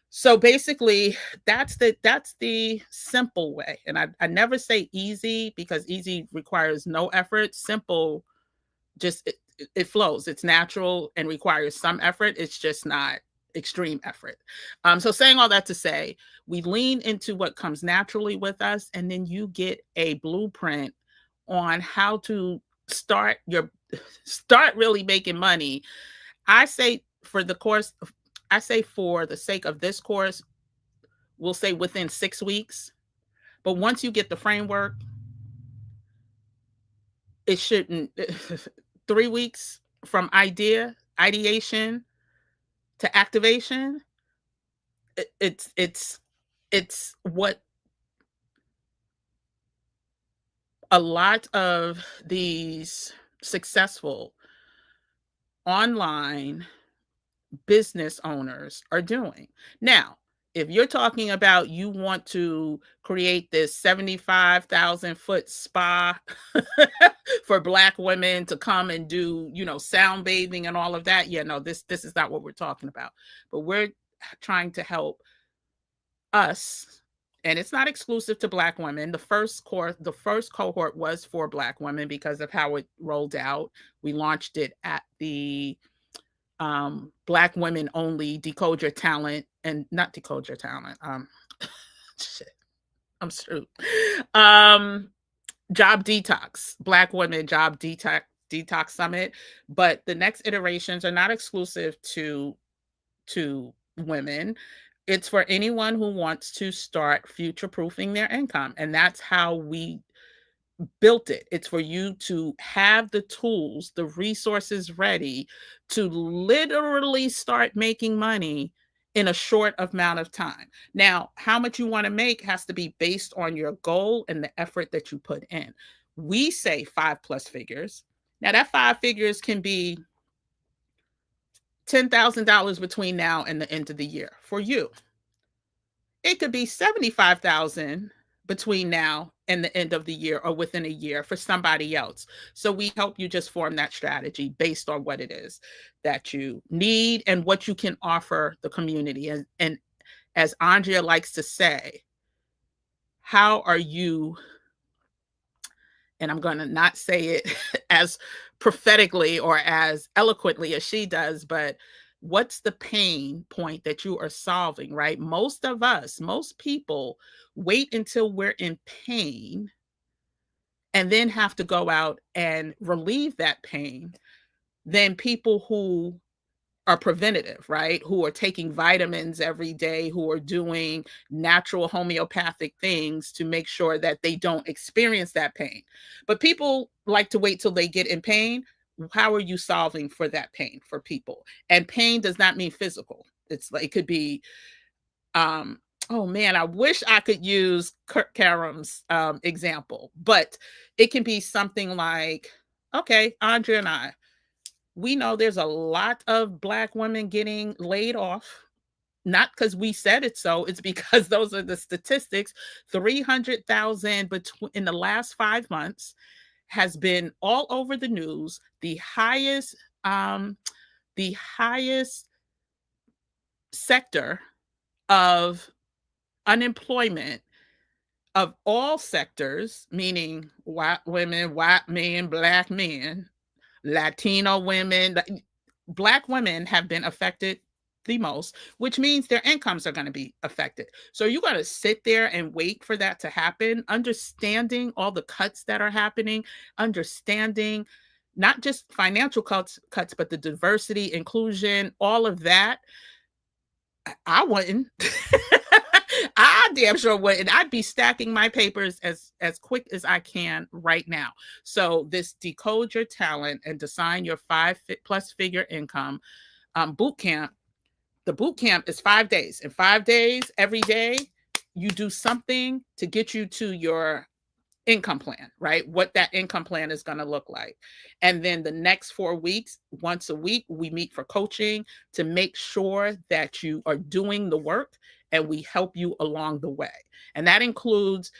So basically that's the simple way, and I never say easy because easy requires no effort. Simple, just it flows. It's natural and requires some effort. It's just not extreme effort. So saying all that to say, we lean into what comes naturally with us, and then you get a blueprint on how to start really making money. I say for the course, I say for the sake of this course, we'll say within 6 weeks. But once you get the framework, it shouldn't 3 weeks from ideation to activation. It's what a lot of these successful online business owners are doing. Now, if you're talking about you want to create this 75,000-foot spa for Black women to come and do, sound bathing and all of that, yeah, no, this is not what we're talking about. But we're trying to help us, and it's not exclusive to Black women. The first cohort was for Black women because of how it rolled out. We launched it at the Black women only decode your talent, and not decode your talent. Shit, I'm screwed. Job detox, Black women job detox summit. But the next iterations are not exclusive to women. It's for anyone who wants to start future proofing their income, and that's how we built it. It's for you to have the tools, the resources ready to literally start making money in a short amount of time. Now, how much you want to make has to be based on your goal and the effort that you put in. We say 5+ figures. Now, that 5 figures can be $10,000 between now and the end of the year for you. It could be 75,000 between now and the end of the year or within a year for somebody else. So we help you just form that strategy based on what it is that you need and what you can offer the community. And as Andrea likes to say, how are you, and I'm going to not say it as prophetically or as eloquently as she does, but what's the pain point that you are solving, right? Most of us, most people wait until we're in pain and then have to go out and relieve that pain than people who are preventative, right? Who are taking vitamins every day, who are doing natural homeopathic things to make sure that they don't experience that pain. But people like to wait till they get in pain. How are you solving for that pain for people? And pain does not mean physical. It's like, it could be, oh man, I wish I could use Kirk Karam's example, but it can be something like, okay, Andrea and I, we know there's a lot of Black women getting laid off, not because we said it so, it's because those are the statistics. 300,000 between in the last 5 months has been all over the news. The highest sector of unemployment of all sectors, meaning white women, white men, Black men, Latino women, Black women have been affected the most, which means their incomes are going to be affected. So you got to sit there and wait for that to happen, understanding all the cuts that are happening, understanding not just financial cuts, but the diversity, inclusion, all of that. I wouldn't. I damn sure wouldn't. I'd be stacking my papers as quick as I can right now. So this Decode Your Talent and Design Your 5+ figure income boot camp. The boot camp is 5 days. In 5 days, every day, you do something to get you to your income plan, right? What that income plan is going to look like. And then the next 4 weeks, once a week, we meet for coaching to make sure that you are doing the work and we help you along the way. And that includes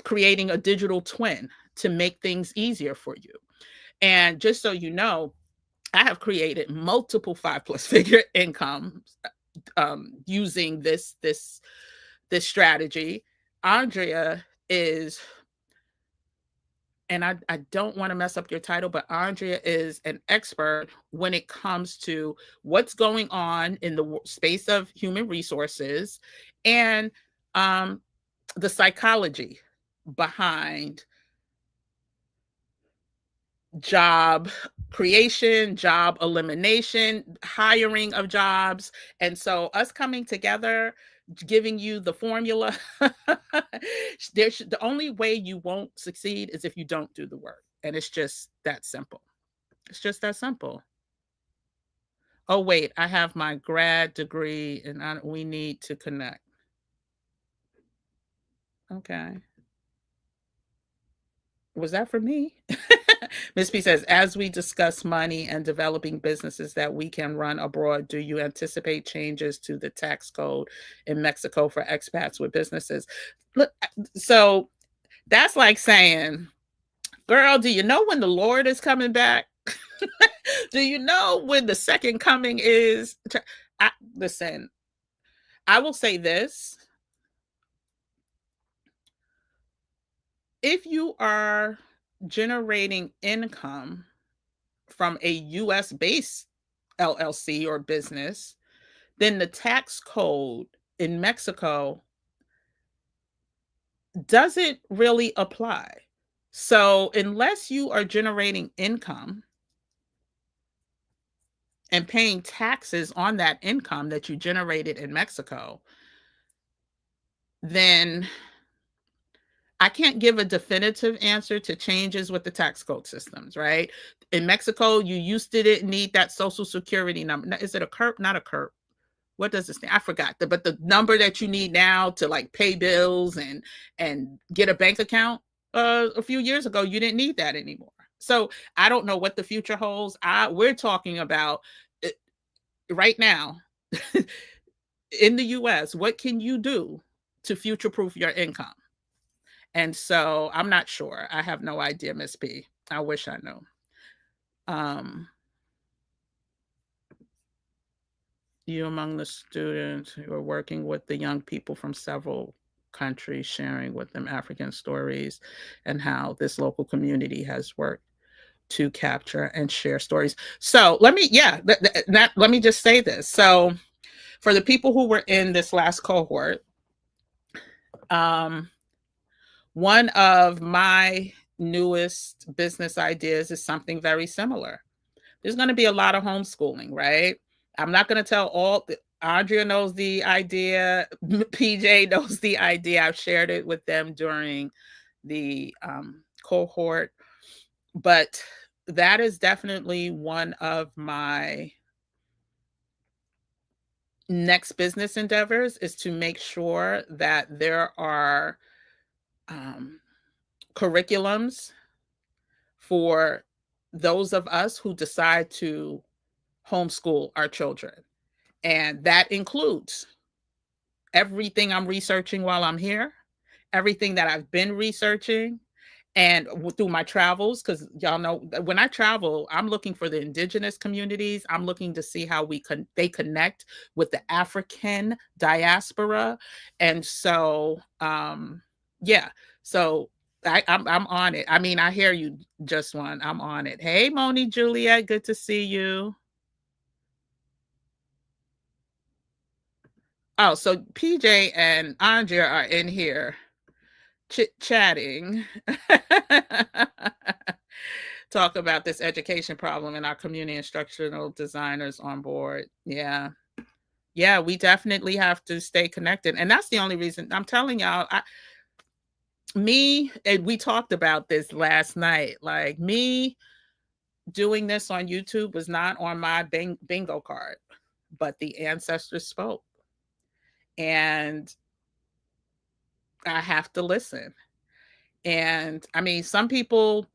creating a digital twin to make things easier for you. And just so you know, I have created multiple 5+ figure incomes using this strategy. Andrea is, and I don't want to mess up your title, but Andrea is an expert when it comes to what's going on in the space of human resources and the psychology behind job creation, job elimination, hiring of jobs. And so us coming together, giving you the formula, the only way you won't succeed is if you don't do the work. And it's just that simple. It's just that simple. Oh, wait, I have my grad degree and we need to connect. Okay. Was that for me? Ms. P says, as we discuss money and developing businesses that we can run abroad, do you anticipate changes to the tax code in Mexico for expats with businesses? Look, so that's like saying, girl, do you know when the Lord is coming back? Do you know when the second coming is? Listen, I will say this. If you are generating income from a US based LLC or business, then the tax code in Mexico doesn't really apply. So, unless you are generating income and paying taxes on that income that you generated in Mexico, then I can't give a definitive answer to changes with the tax code systems, right? In Mexico, you used to didn't need that social security number. Is it a CURP? Not a CURP. What does this stand? I forgot. But the number that you need now to like pay bills and get a bank account, a few years ago, you didn't need that anymore. So I don't know what the future holds. We're talking about right now in the US, what can you do to future proof your income? And so I'm not sure. I have no idea, Miss P. I wish I knew. Um, you among the students who are working with the young people from several countries, sharing with them African stories and how this local community has worked to capture and share stories. So let me, yeah, let me just say this. So for the people who were in this last cohort, um, one of my newest business ideas is something very similar. There's going to be a lot of homeschooling, right? I'm not going to tell all. Andrea knows the idea. PJ knows the idea. I've shared it with them during the cohort, but that is definitely one of my next business endeavors, is to make sure that there are um, curriculums for those of us who decide to homeschool our children. And that includes everything I'm researching while I'm here, everything that I've been researching, and through my travels, because y'all know when I travel, I'm looking for the indigenous communities. I'm looking to see how they connect with the African diaspora. And so yeah, so I'm on it. I mean, I hear you, just one. I'm on it. Hey, Moni Juliet, good to see you. Oh, so PJ and Andrea are in here chit-chatting. Talk about this education problem and our community instructional designers on board. Yeah. Yeah, we definitely have to stay connected. And that's the only reason I'm telling y'all, me, and we talked about this last night, like me doing this on YouTube was not on my bingo card, but the ancestors spoke. And I have to listen. And I mean, some people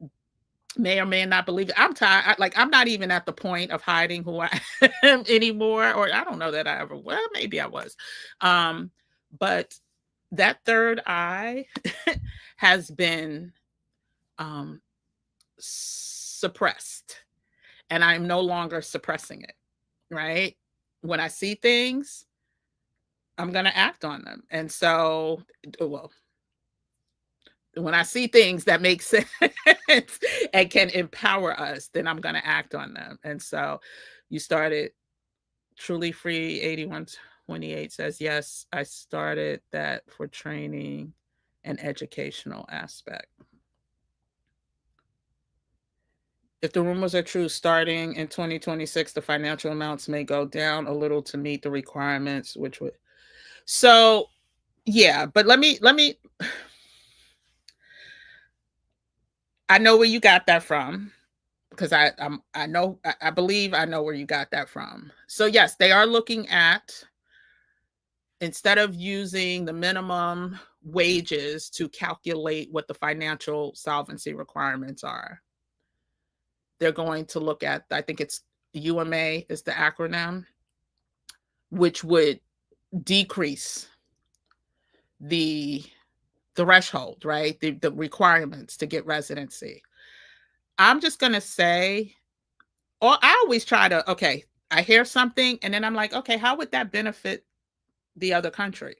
may or may not believe it. I'm tired. Like, I'm not even at the point of hiding who I am anymore. Or I don't know that I ever, well, maybe I was. But that third eye has been suppressed, and I'm no longer suppressing it, right? When I see things, I'm going to act on them. And so, well, when I see things that make sense and can empower us, then I'm going to act on them. And so you started Truly Free 8128 says, yes, I started that for training and educational aspect. If the rumors are true, starting in 2026, the financial amounts may go down a little to meet the requirements, which would. So, yeah, but let me I know where you got that from, because I know, I believe I know where you got that from. So yes, they are looking at, instead of using the minimum wages to calculate what the financial solvency requirements are, they're going to look at, I think it's UMA is the acronym, which would decrease the threshold, right? The requirements to get residency. I'm just going to say, or I always try to, okay, I hear something and then I'm like, okay, how would that benefit the other country?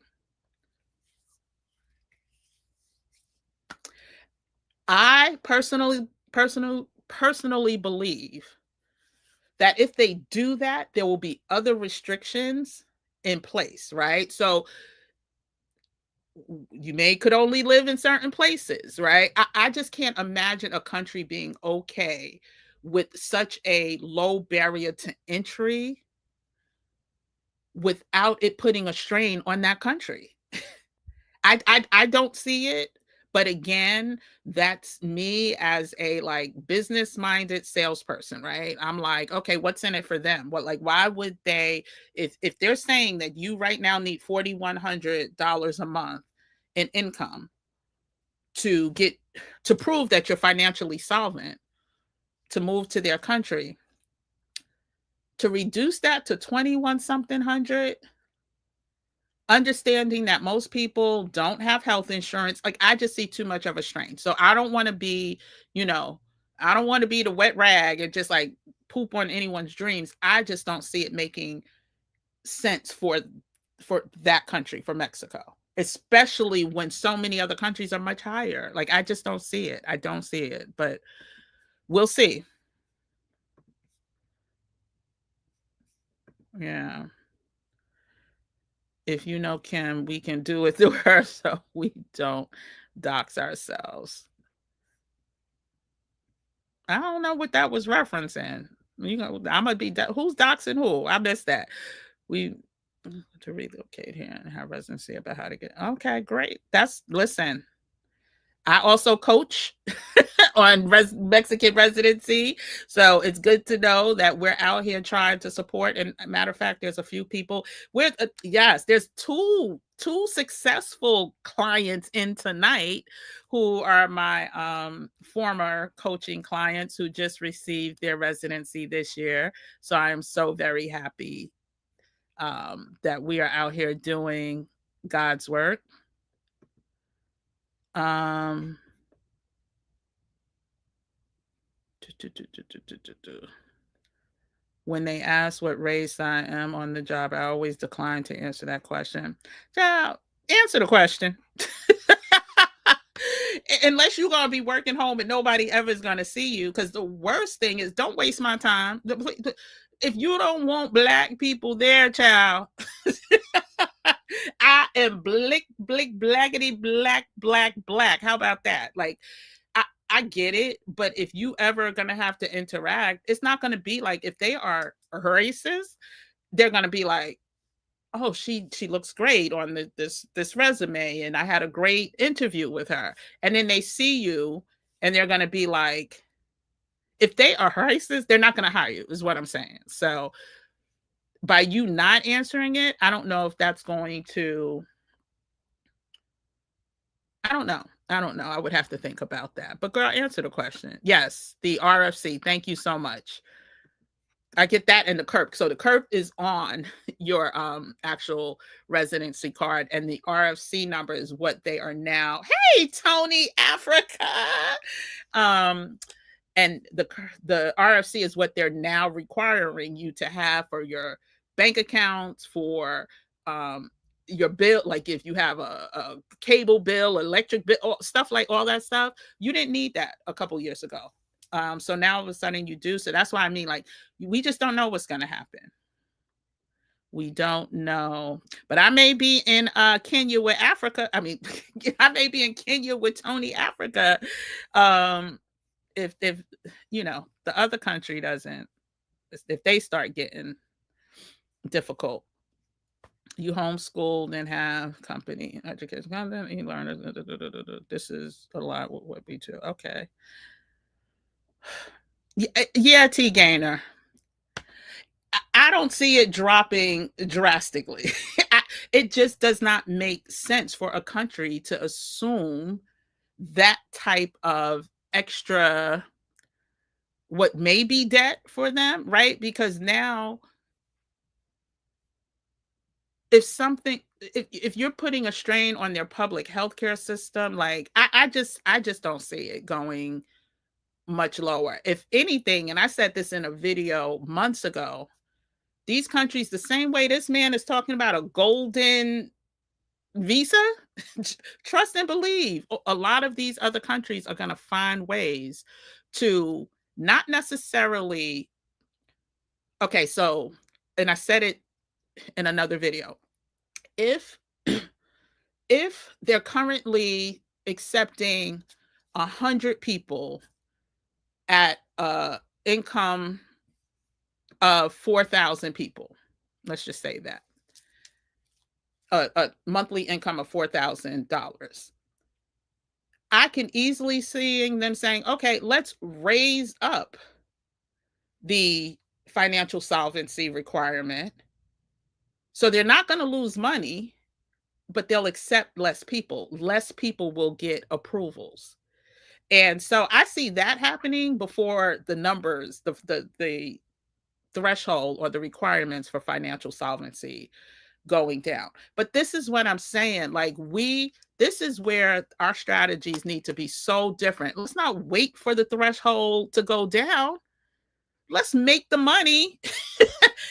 I personally believe that if they do that, there will be other restrictions in place, right? So you could only live in certain places, right? I just can't imagine a country being okay with such a low barrier to entry without it putting a strain on that country. I don't see it. But again, that's me as a like business minded salesperson, right? I'm like, okay, what's in it for them? What, like, why would they, if they're saying that you right now need $4,100 a month in income to get, to prove that you're financially solvent to move to their country, to reduce that to 21 something hundred, understanding that most people don't have health insurance, like I just see too much of a strain. So I don't want to be, you know, I don't want to be the wet rag and just like poop on anyone's dreams. I just don't see it making sense for that country, for Mexico, especially when so many other countries are much higher. Like I just don't see it. I don't see it, but we'll see. Yeah. If you know Kim, we can do it through her so we don't dox ourselves. I don't know what that was referencing. You know, I'm gonna be who's doxing who? I missed that. We to relocate here and have residency about how to get. Okay, great. That's listen. I also coach on Mexican residency. So it's good to know that we're out here trying to support. And matter of fact, there's a few people with, yes, there's two successful clients in tonight who are my former coaching clients who just received their residency this year. So I am so very happy that we are out here doing God's work. Um, When they ask what race I am on the job, I always decline to answer that question. Child, answer the question. Unless you're going to be working home and nobody ever is going to see you. Because the worst thing is don't waste my time. If you don't want Black people there, child, I am blick, blick, blackety, black, black, black. How about that? Like, I get it, but if you ever are gonna have to interact, it's not gonna be like if they are racist, they're gonna be like, "Oh, she looks great on this resume, and I had a great interview with her." And then they see you, and they're gonna be like, if they are racist, they're not gonna hire you. Is what I'm saying. So by you not answering it, I don't know if that's going to. I don't know. I don't know. I would have to think about that. But girl, answer the question. Yes, the RFC. Thank you so much. I get that and the CURP. So the CURP is on your actual residency card, and the RFC number is what they are now. Hey, Tony, Africa. And the RFC is what they're now requiring you to have for your bank accounts, for your bill, like if you have a cable bill, electric bill, stuff like all that stuff. You didn't need that a couple years ago. So now all of a sudden you do. So that's why I mean, like, we just don't know what's going to happen. We don't know. But I may be in Kenya with Africa. I mean, I may be in Kenya with Tony Africa. If you know, the other country doesn't, if they start getting difficult. You homeschooled and have company education content, e-learners. This is a lot with what we do. Okay. Yeah, T Gainer. I don't see it dropping drastically. It just does not make sense for a country to assume that type of extra, what may be debt for them, right? Because now, if you're putting a strain on their public healthcare system, like I just don't see it going much lower. If anything, and I said this in a video months ago, these countries, the same way this man is talking about a golden visa, trust and believe, a lot of these other countries are going to find ways to not necessarily. Okay, so, and I said it in another video. If if they're currently accepting 100 people at income of 4,000 people, let's just say that a monthly income of $4,000, I can easily seeing them saying, okay, let's raise up the financial solvency requirement, so they're not going to lose money, but they'll accept less people. Less people will get approvals. And so I see that happening before the numbers, the threshold or the requirements for financial solvency going down. But this is what I'm saying. Like, this is where our strategies need to be so different. Let's not wait for the threshold to go down. Let's make the money,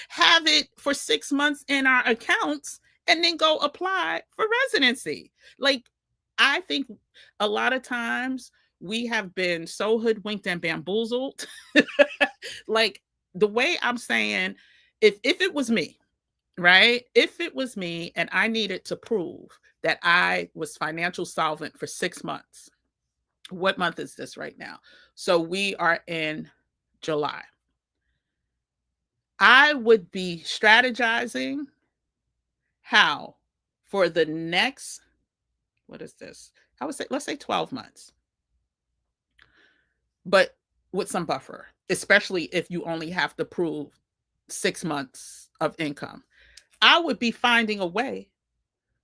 have it for 6 months in our accounts, and then go apply for residency. Like, I think a lot of times we have been so hoodwinked and bamboozled. Like, the way I'm saying, if it was me, right? If it was me and I needed to prove that I was financial solvent for 6 months, what month is this right now? So we are in July. I would be strategizing how for the next, what is this? I would say, let's say 12 months, but with some buffer, especially if you only have to prove 6 months of income. I would be finding a way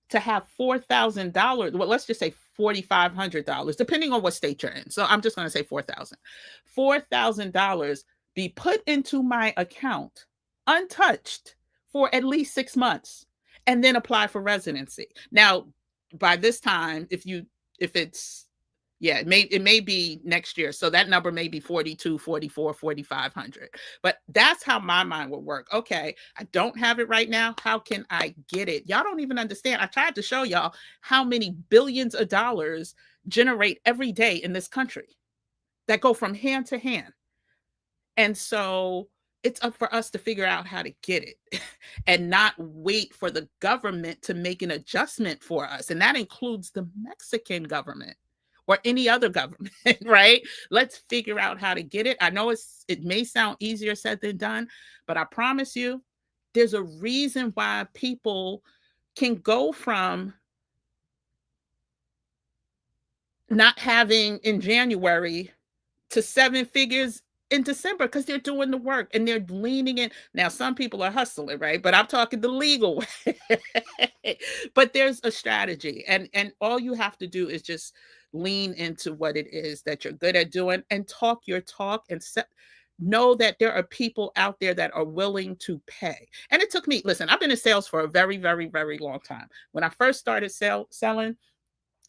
to have $4,000, well, let's just say $4,500, depending on what state you're in. So I'm just going to say 4,000. $4,000 be put into my account untouched for at least 6 months, and then apply for residency. Now, by this time, if it's, yeah, it may be next year. So that number may be 42, 44, 4,500. But that's how my mind would work. Okay, I don't have it right now. How can I get it? Y'all don't even understand. I tried to show y'all how many billions of dollars generate every day in this country that go from hand to hand. And so it's up for us to figure out how to get it and not wait for the government to make an adjustment for us. And that includes the Mexican government or any other government, right? Let's figure out how to get it. I know it may sound easier said than done, but I promise you, there's a reason why people can go from not having in January to 7 figures in December, because they're doing the work and they're leaning in. Now, some people are hustling, right? But I'm talking the legal way. But there's a strategy, and all you have to do is just lean into what it is that you're good at doing and talk your talk and know that there are people out there that are willing to pay. And it took me, listen, I've been in sales for a very, very, very long time. When I first started selling,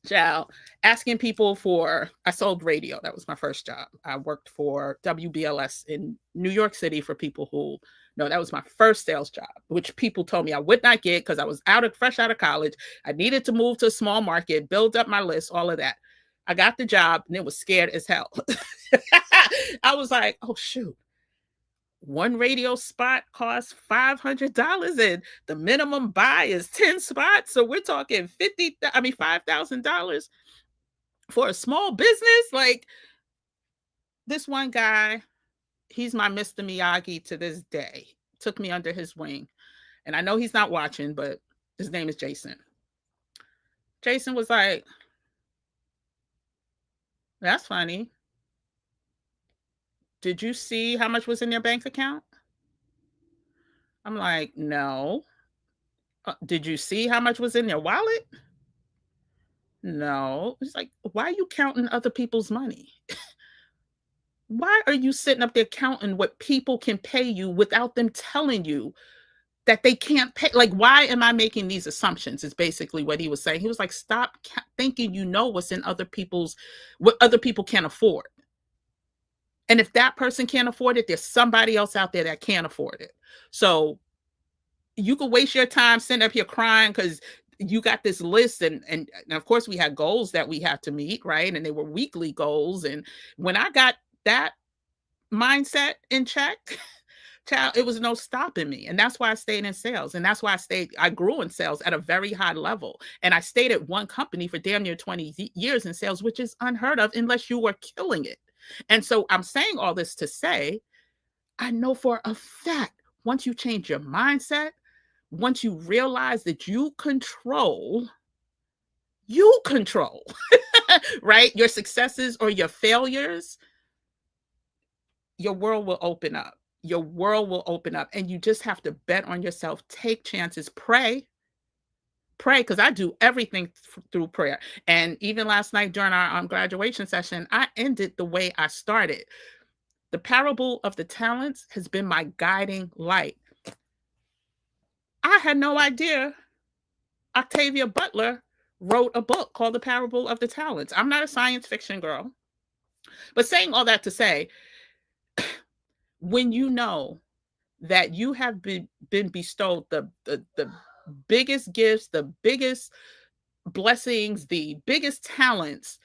child, asking people for, I sold radio. That was my first job. I worked for WBLS in New York City for people who, no, that was my first sales job, which people told me I would not get because I was fresh out of college. I needed to move to a small market, build up my list, all of that. I got the job and it was scared as hell. I was like, oh, shoot. One radio spot costs $500 and the minimum buy is 10 spots. So we're talking $5,000 for a small business. Like, this one guy, he's my Mr. Miyagi to this day. Took me under his wing. And I know he's not watching, but his name is Jason. Jason was like, that's funny. Did you see how much was in your bank account? I'm like, no. Did you see how much was in your wallet? No. It's like, why are you counting other people's money? Why are you sitting up there counting what people can pay you without them telling you that they can't pay? Like, why am I making these assumptions? Is basically what he was saying. He was like, stop thinking you know what's in what other people can't afford. And if that person can't afford it, there's somebody else out there that can't afford it. So you could waste your time sitting up here crying because you got this list, and of course we had goals that we had to meet, right? And they were weekly goals. And when I got that mindset in check, child, it was no stopping me. And that's why I stayed in sales. And that's why I grew in sales at a very high level. And I stayed at one company for damn near 20 years in sales, which is unheard of unless you were killing it. And so I'm saying all this to say, I know for a fact, once you change your mindset, once you realize that you control, right? Your successes or your failures, your world will open up. Your world will open up. And you just have to bet on yourself, take chances, pray, because I do everything through prayer. And even last night during our graduation session, I ended the way I started. The parable of the talents has been my guiding light. I had no idea Octavia Butler wrote a book called The Parable of the Talents. I'm not a science fiction girl. But saying all that to say, when you know that you have been bestowed the biggest gifts, the biggest blessings, the biggest talents,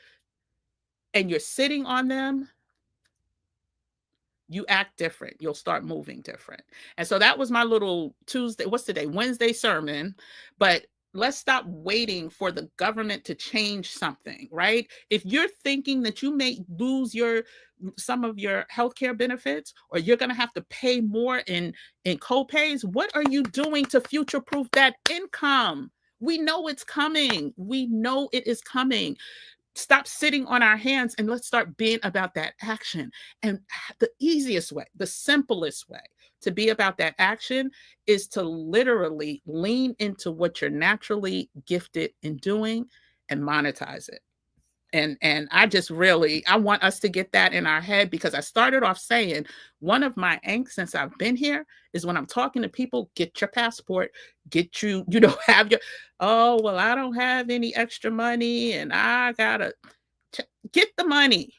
and you're sitting on them, you act different. You'll start moving different. And so that was my little Tuesday, what's today? Wednesday sermon. But let's stop waiting for the government to change something, right? If you're thinking that you may lose some of your healthcare benefits, or you're going to have to pay more in co-pays, what are you doing to future-proof that income? We know it's coming. We know it is coming. Stop sitting on our hands and let's start being about that action. And the easiest way, the simplest way to be about that action is to literally lean into what you're naturally gifted in doing and monetize it. And I want us to get that in our head, because I started off saying one of my angst since I've been here is when I'm talking to people, get your passport, get have your, oh, well, I don't have any extra money and I gotta get the money.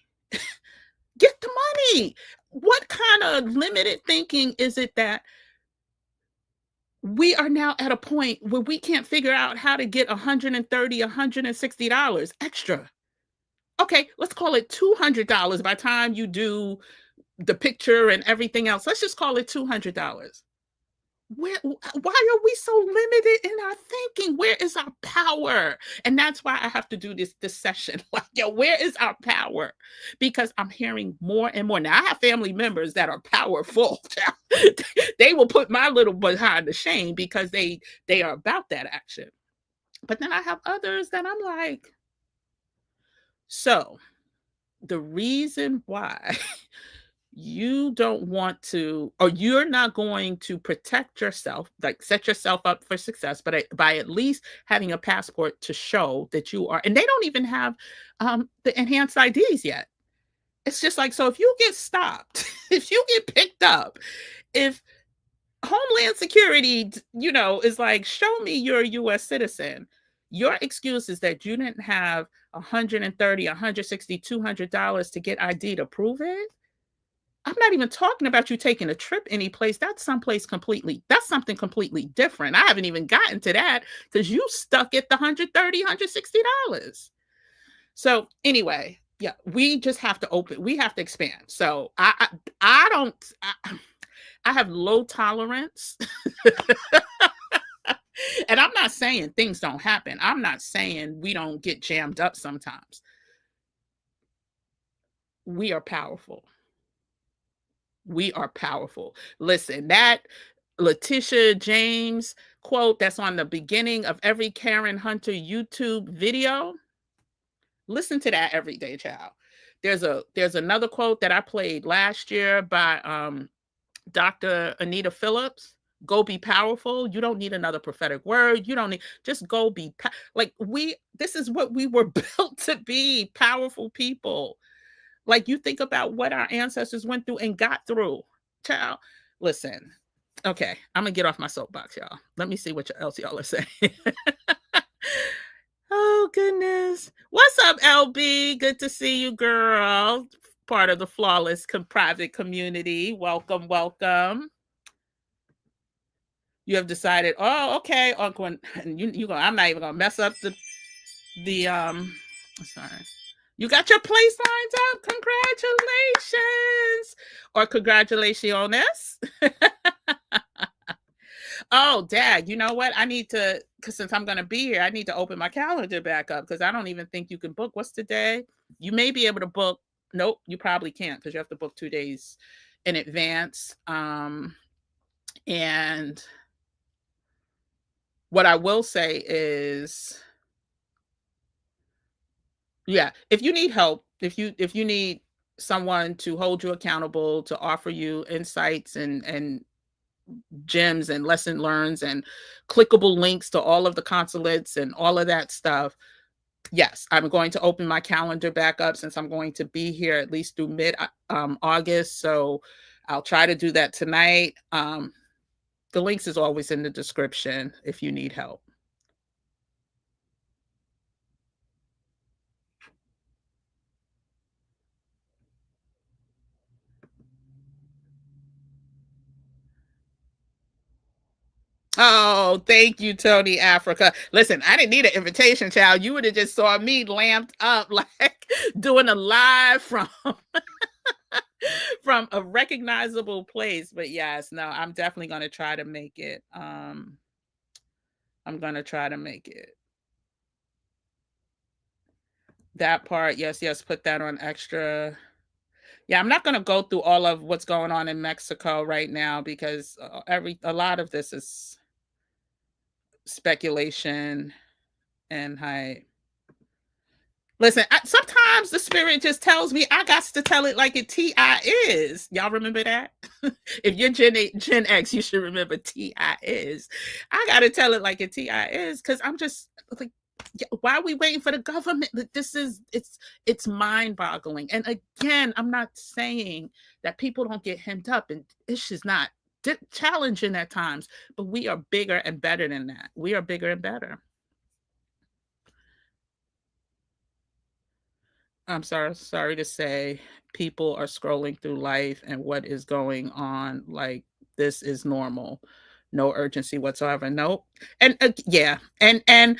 Get the money. What kind of limited thinking is it that we are now at a point where we can't figure out how to get $130, $160 extra? Okay, let's call it $200 by the time you do the picture and everything else. Let's just call it $200. Why are we so limited in our thinking? Where is our power? And that's why I have to do this session. Like, where is our power? Because I'm hearing more and more. Now, I have family members that are powerful. They will put my little behind the shame because they are about that action. But then I have others that I'm like, so the reason why you don't want to, or you're not going to protect yourself, like set yourself up for success, but by at least having a passport to show that you are, and they don't even have the enhanced IDs yet. It's just like, so if you get stopped, if you get picked up, if Homeland Security, is like, show me you're a US citizen, your excuse is that you didn't have $130, $160, $200 to get ID to prove it. I'm not even talking about you taking a trip anyplace. That's something completely different. I haven't even gotten to that because you stuck at the $130, $160. So anyway, yeah, we just have to we have to expand. So I have low tolerance. And I'm not saying things don't happen. I'm not saying we don't get jammed up sometimes. We are powerful. We are powerful. Listen, that Letitia James quote that's on the beginning of every Karen Hunter YouTube video, listen to that every day, child. There's another quote that I played last year by Dr. Anita Phillips. Go be powerful. You don't need another prophetic word. You don't need, just go be this is what we were built to be, powerful people. Like, you think about what our ancestors went through and got through. Child, listen. Okay, I'm going to get off my soapbox, y'all. Let me see what else y'all are saying. Oh, goodness. What's up, LB? Good to see you, girl. Part of the Flawless Private Community. Welcome, welcome. You have decided, oh, okay, Uncle, I'm not even going to mess up sorry. You got your place lined up. Congratulations. Or congratulations. Oh, Dad, you know what? I need to, because since I'm going to be here, I need to open my calendar back up because I don't even think you can book. What's the day? You may be able to book. Nope, you probably can't because you have to book 2 days in advance. And what I will say is, yeah, if you need help, if you need someone to hold you accountable, to offer you insights and gems and lesson learns and clickable links to all of the consulates and all of that stuff, Yes, I'm going to open my calendar back up since I'm going to be here at least through mid August. So I'll try to do that tonight. The links is always in the description if you need help. Oh, thank you, Tony Africa. Listen, I didn't need an invitation, child. You would have just saw me lamped up like doing a live from from a recognizable place. But yes, no, I'm definitely gonna try to make it. I'm gonna try to make it. That part, yes, yes, put that on extra. Yeah, I'm not gonna go through all of what's going on in Mexico right now because a lot of this is speculation and hype. Listen, sometimes the spirit just tells me I got to tell it like it T.I. is. Y'all remember that? If you're Gen X, you should remember T.I. is. I got to tell it like it T.I. is because I'm just like, why are we waiting for the government? This is it's mind boggling. And again, I'm not saying that people don't get hemmed up and it's just not challenging at times, but we are bigger and better than that. We are bigger and better. I'm sorry to say people are scrolling through life and what is going on like this is normal. No urgency whatsoever. Nope. And yeah. And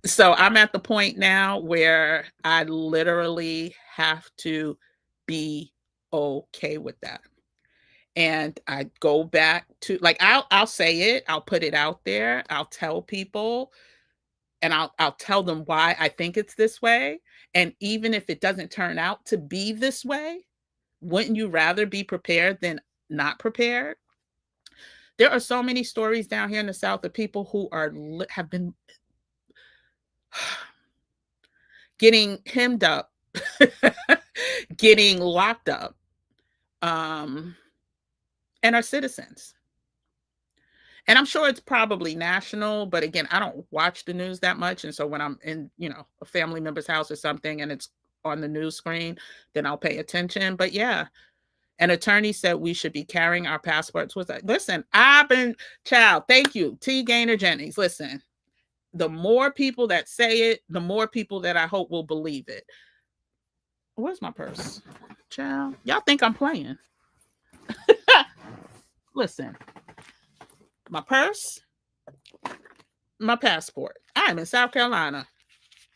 so I'm at the point now where I literally have to be okay with that. And I go back to like I'll say it, I'll put it out there, I'll tell people and I'll tell them why I think it's this way. And even if it doesn't turn out to be this way, wouldn't you rather be prepared than not prepared? There are so many stories down here in the South of people who are have been getting hemmed up, getting locked up, um, and are citizens. And I'm sure it's probably national, but again, I don't watch the news that much. And so when I'm in, a family member's house or something and it's on the news screen, then I'll pay attention. But yeah, an attorney said we should be carrying our passports with us. Listen, child, thank you, T. Gaynor Jennings. Listen, the more people that say it, the more people that I hope will believe it. Where's my purse? Child, y'all think I'm playing. Listen, my purse, my passport. I'm in South Carolina.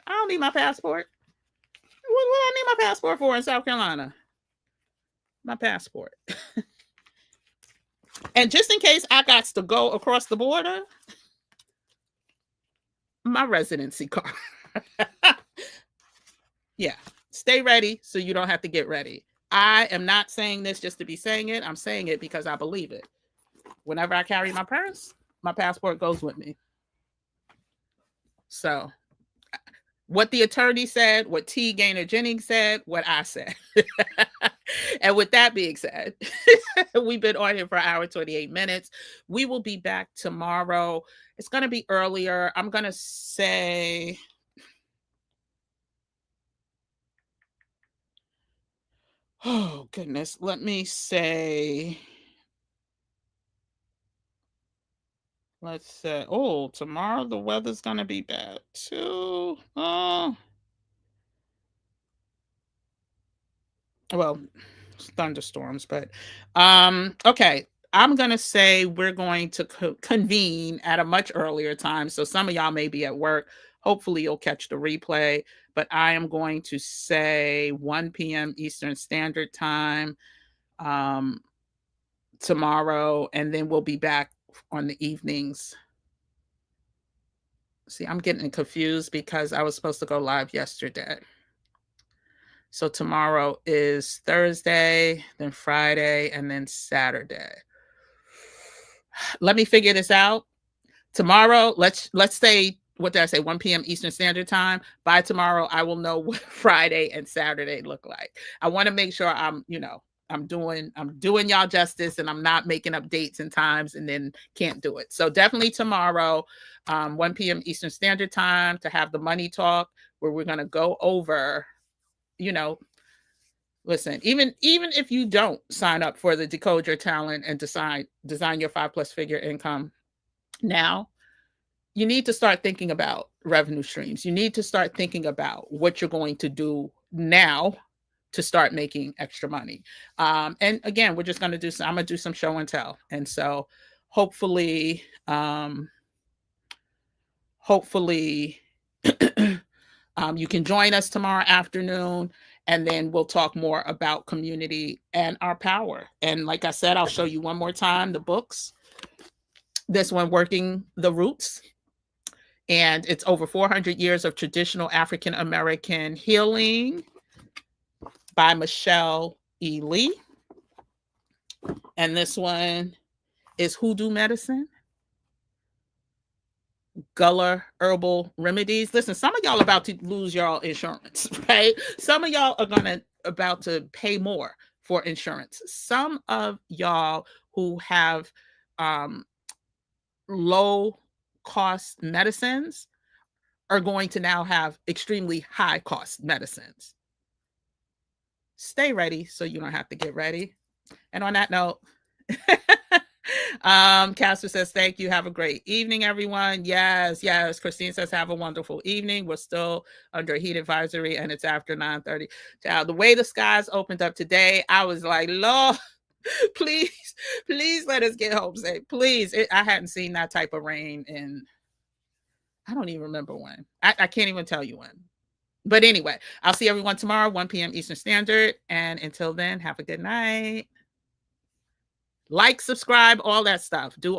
I don't need my passport. What do I need my passport for in South Carolina? My passport. And just in case I got to go across the border, my residency card. Yeah. Stay ready so you don't have to get ready. I am not saying this just to be saying it. I'm saying it because I believe it. Whenever I carry my purse, my passport goes with me. So what the attorney said, what T. Gaynor Jennings said, what I said. And with that being said, we've been on here for an hour, 28 minutes. We will be back tomorrow. It's going to be earlier. I'm going to say, oh, goodness. Let me say, let's say, oh, tomorrow the weather's going to be bad too. Oh, well, thunderstorms, but okay. I'm going to say we're going to convene at a much earlier time. So some of y'all may be at work. Hopefully you'll catch the replay, but I am going to say 1 p.m. Eastern Standard Time tomorrow, and then we'll be back on the evenings. See, I'm getting confused because I was supposed to go live yesterday. So tomorrow is Thursday, then Friday, and then Saturday. Let me figure this out. Tomorrow, let's say, what did I say? 1 p.m. Eastern Standard Time. By tomorrow, I will know what Friday and Saturday look like. I want to make sure I'm doing y'all justice and I'm not making up dates and times and then can't do it. So definitely tomorrow, 1 p.m. Eastern Standard Time to have the money talk. where we're going to go over, you know, listen, even if you don't sign up for the Decode Your Talent and design your 5+ figure income now, you need to start thinking about revenue streams. You need to start thinking about what you're going to do now to start making extra money. And again, we're just going to I'm going to do some show and tell. And so hopefully, you can join us tomorrow afternoon, and then we'll talk more about community and our power. And like I said, I'll show you one more time the books. This one, Working the Roots, and it's over 400 years of traditional African American healing by Michelle E. Lee. And this one is Hoodoo Medicine, Gullah Herbal Remedies. Listen, some of y'all about to lose y'all insurance, right? Some of y'all are about to pay more for insurance. Some of y'all who have low cost medicines are going to now have extremely high cost medicines. Stay ready so you don't have to get ready. And on that note, Casper says, thank you. Have a great evening, everyone. Yes. Christine says, have a wonderful evening. We're still under heat advisory and it's after 9:30. Child, the way the skies opened up today, I was like, Lord, please let us get home safe. Please. I hadn't seen that type of rain in, I don't even remember when. I can't even tell you when. But anyway, I'll see everyone tomorrow, 1 p.m. Eastern Standard. And until then, have a good night. Like, subscribe, all that stuff. Do